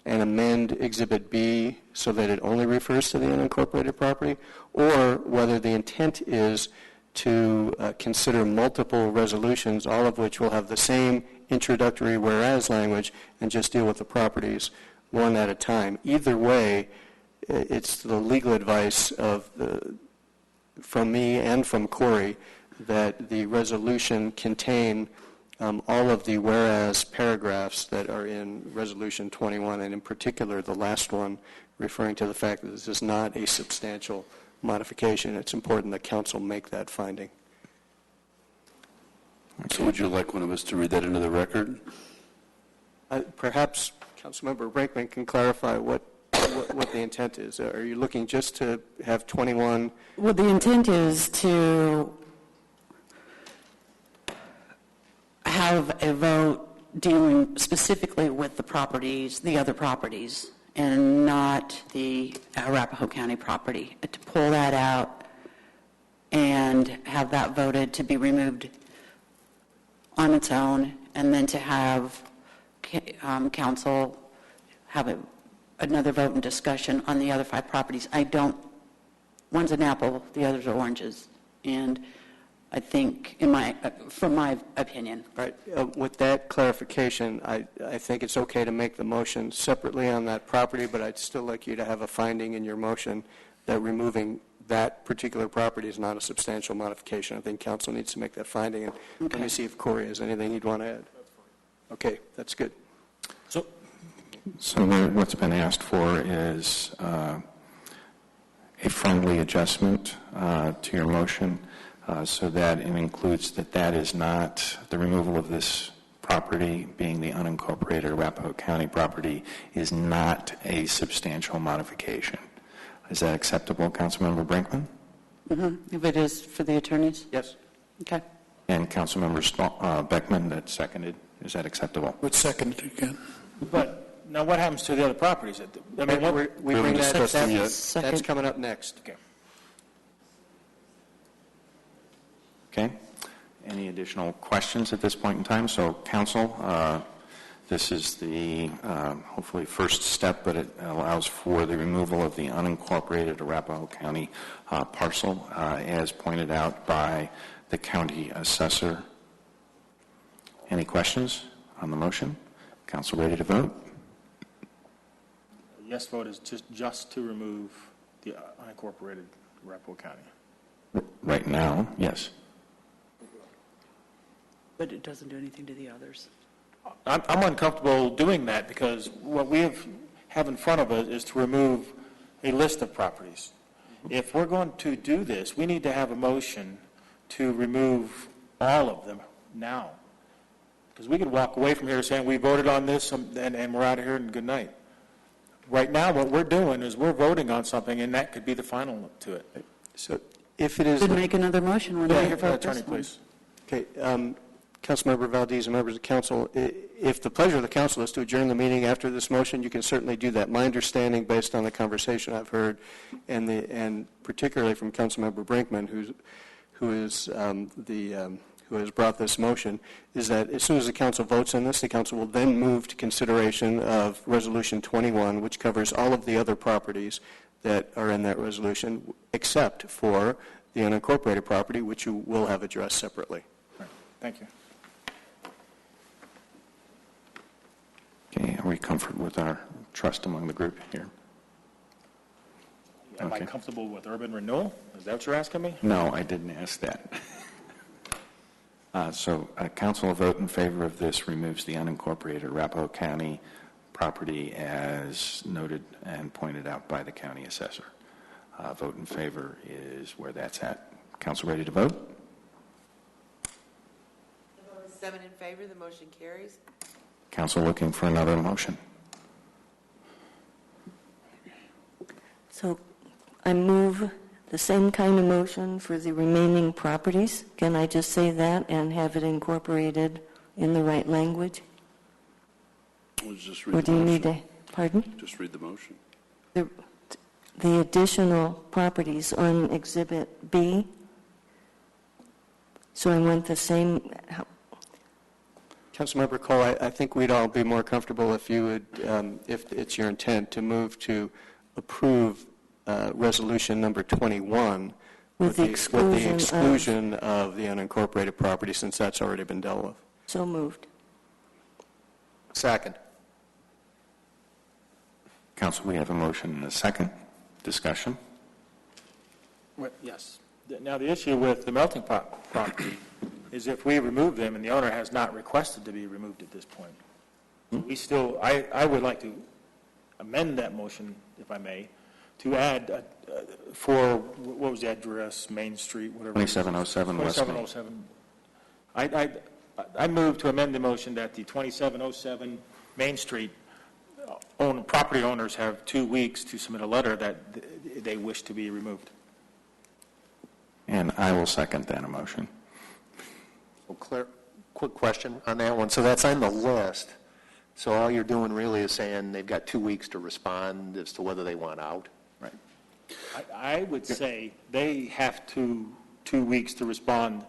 and amend Exhibit B so that it only refers to the unincorporated property, or whether the intent is to consider multiple resolutions, all of which will have the same introductory whereas language, and just deal with the properties one at a time. Either way, it's the legal advice from me and from Corey that the resolution contain all of the whereas paragraphs that are in Resolution 21, and in particular the last one referring to the fact that this is not a substantial modification. It's important that council make that finding. So would you like one of us to read that into the record? Perhaps Councilmember Brinkman can clarify what the intent is. Are you looking just to have 21? Well, the intent is to have a vote dealing specifically with the properties, the other properties, and not the Arapahoe County property. To pull that out and have that voted to be removed on its own, and then to have council have another vote and discussion on the other 5 properties. One's an apple, the others are oranges. And I think, from my opinion. Right. With that clarification, I think it's okay to make the motion separately on that property, but I'd still like you to have a finding in your motion that removing that particular property is not a substantial modification. I think council needs to make that finding. And Let me see if Corey has anything he'd want to add. Okay, that's good. So what's been asked for is a friendly adjustment to your motion so that it includes that is not the removal of this property, being the unincorporated Arapahoe County property, is not a substantial modification. Is that acceptable, Councilmember Brinkman? Mm-hmm. If it is for the attorneys? Yes. Okay. And Councilmember Beckman, that seconded. Is that acceptable? Would second it again. But now what happens to the other properties? I mean, we bring that's that's coming up next. Okay. Okay. Any additional questions at this point in time? So, council, this is the hopefully first step, but it allows for the removal of the unincorporated Arapahoe County parcel, as pointed out by the county assessor. Any questions on the motion? Council ready to vote? Yes vote is just to remove the unincorporated Arapahoe County. Right now, yes. But it doesn't do anything to the others. I'm uncomfortable doing that because what we have in front of us is to remove a list of properties. If we're going to do this, we need to have a motion to remove all of them now. Because we could walk away from here saying we voted on this and we're out of here and good night. Right now, what we're doing is we're voting on something, and that could be the final to it. So if it is... Should make another motion. We're not here for attorney, please. Okay. Councilmember Valdez and members of council, if the pleasure of the council is to adjourn the meeting after this motion, you can certainly do that. My understanding, based on the conversation I've heard, and particularly from Councilmember Brinkman, who has brought this motion, is that as soon as the council votes on this, the council will then move to consideration of Resolution 21, which covers all of the other properties that are in that resolution, except for the unincorporated property, which you will have addressed separately. Right. Thank you. Okay, are we comfortable with our trust among the group here? Am I comfortable with urban renewal? Is that what you're asking me? No, I didn't ask that. So council will vote in favor of this, removes the unincorporated Arapahoe County property as noted and pointed out by the county assessor. Vote in favor is where that's at. Council ready to vote? The vote is 7 in favor. The motion carries. Council looking for another motion? So I move the same kind of motion for the remaining properties. Can I just say that and have it incorporated in the right language? Just Or read do the you need motion. a, pardon? Just read the motion. The additional properties on Exhibit B. So I want the same, Councilmember Cole, I think we'd all be more comfortable if you would, if it's your intent, to move to approve resolution number 21 with the exclusion of the unincorporated property, since that's already been dealt with. So moved. Second. Council, we have a motion and a second. Discussion? Yes. Now, the issue with the melting pot property is if we remove them and the owner has not requested to be removed at this point, we still, I would like to amend that motion, if I may, to add for, what was the address, Main Street, whatever. 2707 West Main. 2707. I move to amend the motion that the 2707 Main Street property owners have 2 weeks to submit a letter that they wish to be removed. And I will second that motion. Well, Claire, quick question on that one. So that's on the list. So all you're doing really is saying they've got 2 weeks to respond as to whether they want out? Right. I would say they have 2 weeks to respond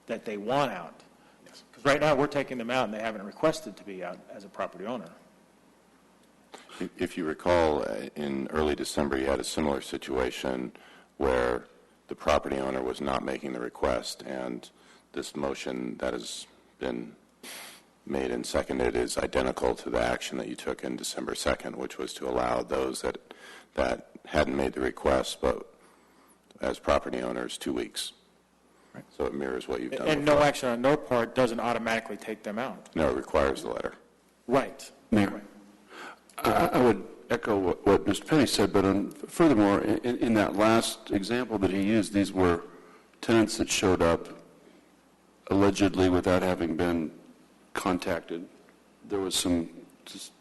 that they want out. Because right now we're taking them out and they haven't requested to be out as a property owner. If you recall, in early December, you had a similar situation where the property owner was not making the request, and this motion that has been made and seconded is identical to the action that you took in December 2nd, which was to allow those that hadn't made the request, but as property owners, 2 weeks. Right. So it mirrors what you've done And before. no action on their part doesn't automatically take them out. No, it requires the letter. Right. Mayor, I would echo what Mr. Penny said, but furthermore, in that last example that he used, these were tenants that showed up allegedly without having been contacted. There was some just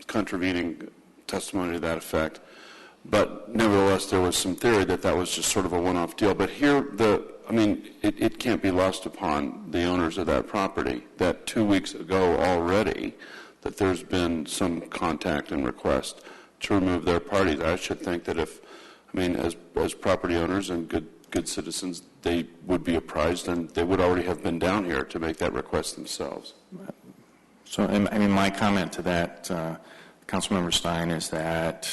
contravening testimony to that effect, but nevertheless there was some theory that that was just sort of a one-off deal. But here, it can't be lost upon the owners of that property that 2 weeks ago already that there's been some contact and request to remove their parties. I should think that as property owners and good citizens, they would be apprised and they would already have been down here to make that request themselves. So, my comment to that, Councilmember Stein, is that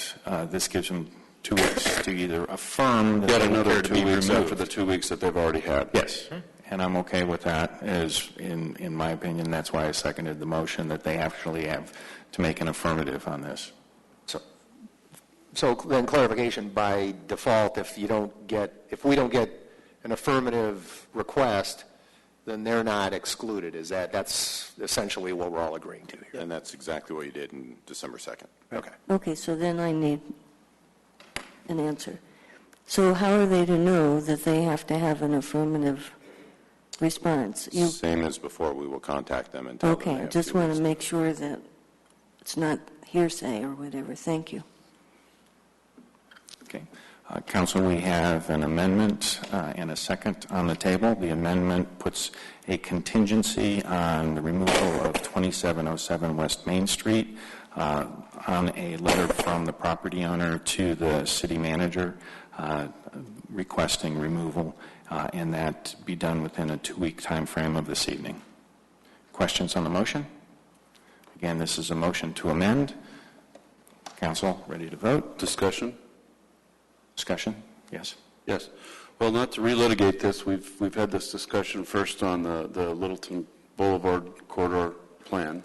this gives them 2 weeks to either affirm that Yet they another care to 2 be weeks removed. after the 2 weeks that they've already had. Yes, and I'm okay with that, as in my opinion, that's why I seconded the motion, that they actually have to make an affirmative on this. So then clarification, by default, if we don't get an affirmative request, then they're not excluded. That's essentially what we're all agreeing to here. And that's exactly what you did in December 2nd. Okay. Okay, so then I need an answer. So how are they to know that they have to have an affirmative response? Same as before, we will contact them and tell them they Okay, I have just 2 want weeks. to make sure that it's not hearsay or whatever. Thank you. Okay. Council, we have an amendment and a second on the table. The amendment puts a contingency on the removal of 2707 West Main Street on a letter from the property owner to the city manager requesting removal, and that be done within a 2-week time frame of this evening. Questions on the motion? Again, this is a motion to amend. Council, ready to vote? Discussion? Discussion? Yes. Yes. Well, not to relitigate this, we've had this discussion first on the Littleton Boulevard corridor plan,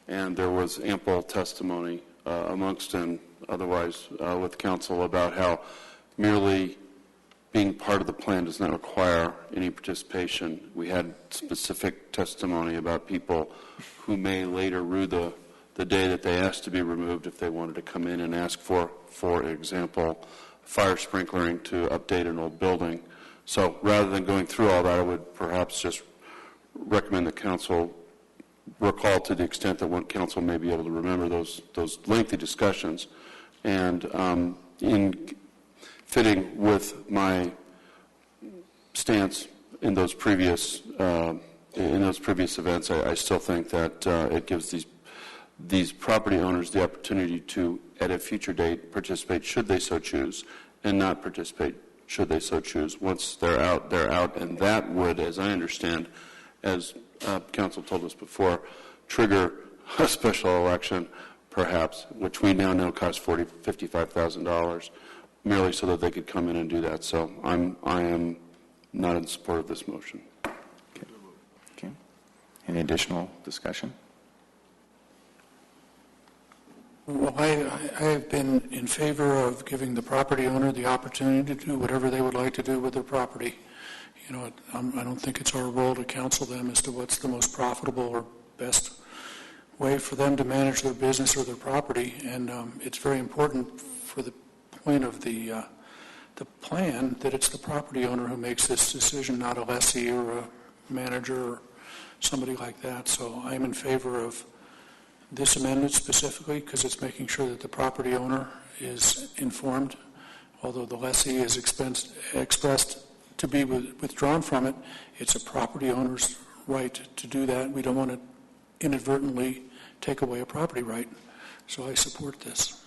and there was ample testimony amongst and otherwise with council about how merely being part of the plan does not require any participation. We had specific testimony about people who may later rue the day that they asked to be removed if they wanted to come in and ask for example, fire sprinklering to update an old building. So rather than going through all that, I would perhaps just recommend the council recall to the extent that one council may be able to remember those lengthy discussions, and in fitting with my stance in those previous events, I still think that it gives these property owners the opportunity to, at a future date, participate should they so choose, and not participate should they so choose. Once they're out, and that would, as I understand, as council told us before, trigger a special election, perhaps, which we now know costs $55,000, merely so that they could come in and do that. So I am not in support of this motion. Okay. Any additional discussion? Well, I have been in favor of giving the property owner the opportunity to do whatever they would like to do with their property. I don't think it's our role to counsel them as to what's the most profitable or best way for them to manage their business or their property. And it's very important for the point of the plan that it's the property owner who makes this decision, not a lessee or a manager or somebody like that. So I'm in favor of this amendment specifically because it's making sure that the property owner is informed. Although the lessee is expressed to be withdrawn from it, it's a property owner's right to do that. We don't want to inadvertently take away a property right. So I support this.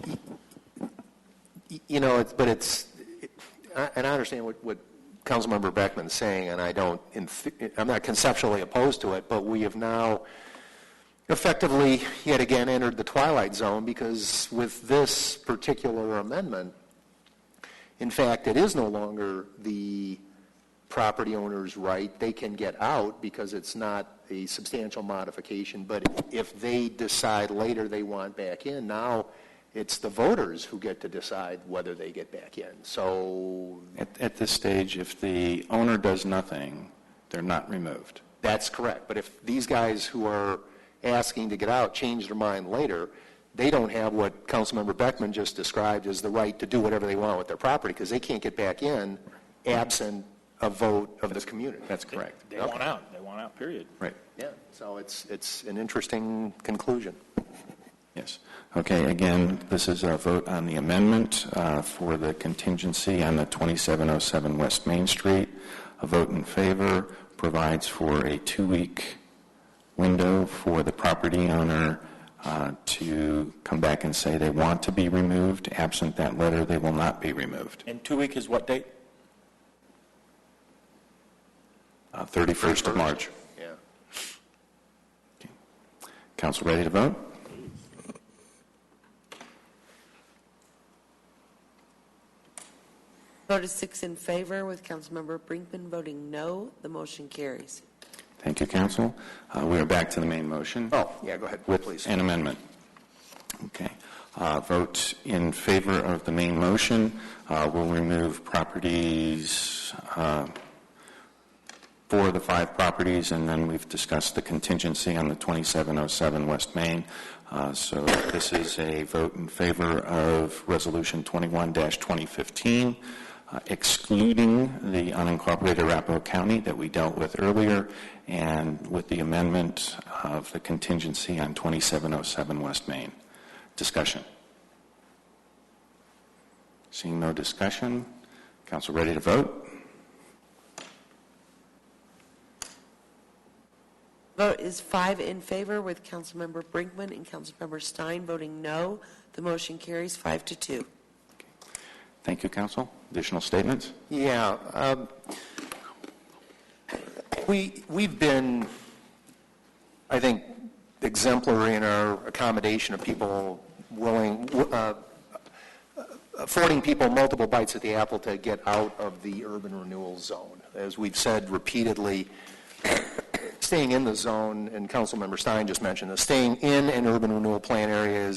And I understand what Councilmember Beckman's saying, and I'm not conceptually opposed to it, but we have now effectively yet again entered the twilight zone because with this particular amendment, in fact, it is no longer the property owner's right. They can get out because it's not a substantial modification, but if they decide later they want back in, now it's the voters who get to decide whether they get back in. So At this stage, if the owner does nothing, they're not removed. That's correct. But if these guys who are asking to get out change their mind later, they don't have what Councilmember Beckman just described as the right to do whatever they want with their property because they can't get back in absent a vote of this community. That's correct. They want out. They want out, period. Right. Yeah. So it's an interesting conclusion. Yes. Okay, again, this is a vote on the amendment for the contingency on the 2707 West Main Street. A vote in favor provides for a 2-week window for the property owner to come back and say they want to be removed. Absent that letter, they will not be removed. And 2 week is what date? 31st of March. Yeah. Okay. Council ready to vote? Vote is 6 in favor, with Councilmember Brinkman voting no. The motion carries. Thank you, Council. We are back to the main motion. Oh, yeah, go ahead, with please. An amendment. Okay. Vote in favor of the main motion will remove properties, 4 of the 5 properties, and then we've discussed the contingency on the 2707 West Main. So this is a vote in favor of Resolution 21-2015, excluding the unincorporated Arapahoe County that we dealt with earlier, and with the amendment of the contingency on 2707 West Main. Discussion. Seeing no discussion, Council ready to vote? Vote is 5 in favor, with Councilmember Brinkman and Councilmember Stein voting no. The motion carries 5-2. Thank you, Council. Additional statements? Yeah. We've been, I think, exemplary in our accommodation of people affording people multiple bites at the apple to get out of the urban renewal zone. As we've said repeatedly, staying in the zone, and Councilmember Stein just mentioned this, staying in an urban renewal plan area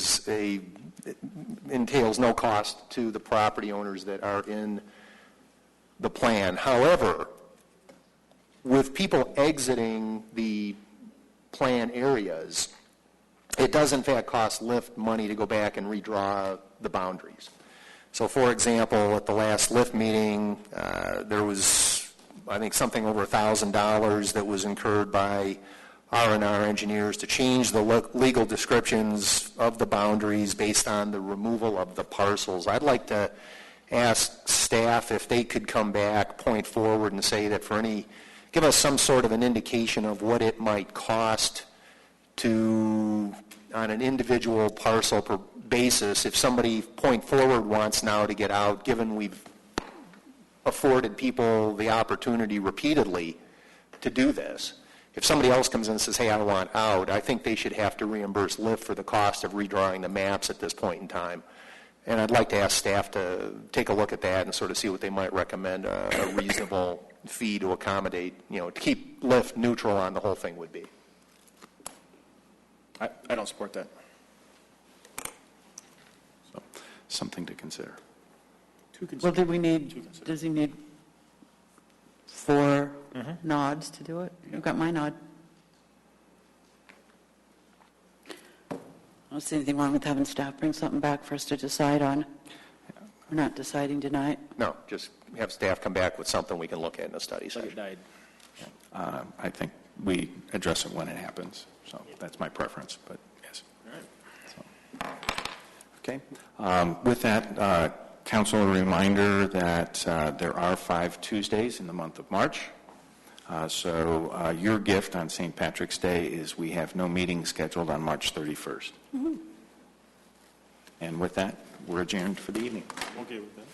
entails no cost to the property owners that are in the plan. However, with people exiting the plan areas, it does in fact cost LIFT money to go back and redraw the boundaries. So for example, at the last LIFT meeting, there was I think, something over $1,000 that was incurred by R&R engineers to change the legal descriptions of the boundaries based on the removal of the parcels. I'd like to ask staff if they could come back, point forward, and say that give us some sort of an indication of what it might cost to, on an individual parcel per basis, if somebody, point forward, wants now to get out, given we've afforded people the opportunity repeatedly to do this. If somebody else comes in and says, hey, I want out, I think they should have to reimburse LIF for the cost of redrawing the maps at this point in time. And I'd like to ask staff to take a look at that and sort of see what they might recommend a reasonable fee to accommodate, to keep LIF neutral on the whole thing would be. I don't support that. So, something to consider. Well, does he need 4 nods to do it? You've got my nod. I don't see anything wrong with having staff bring something back for us to decide on. We're not deciding tonight. No, just have staff come back with something we can look at in a study session. I think we address it when it happens. So that's my preference, but yes. So, okay. With that, council, a reminder that there are 5 Tuesdays in the month of March. So your gift on St. Patrick's Day is we have no meeting scheduled on March 31st. And with that, we're adjourned for the evening. Okay with that.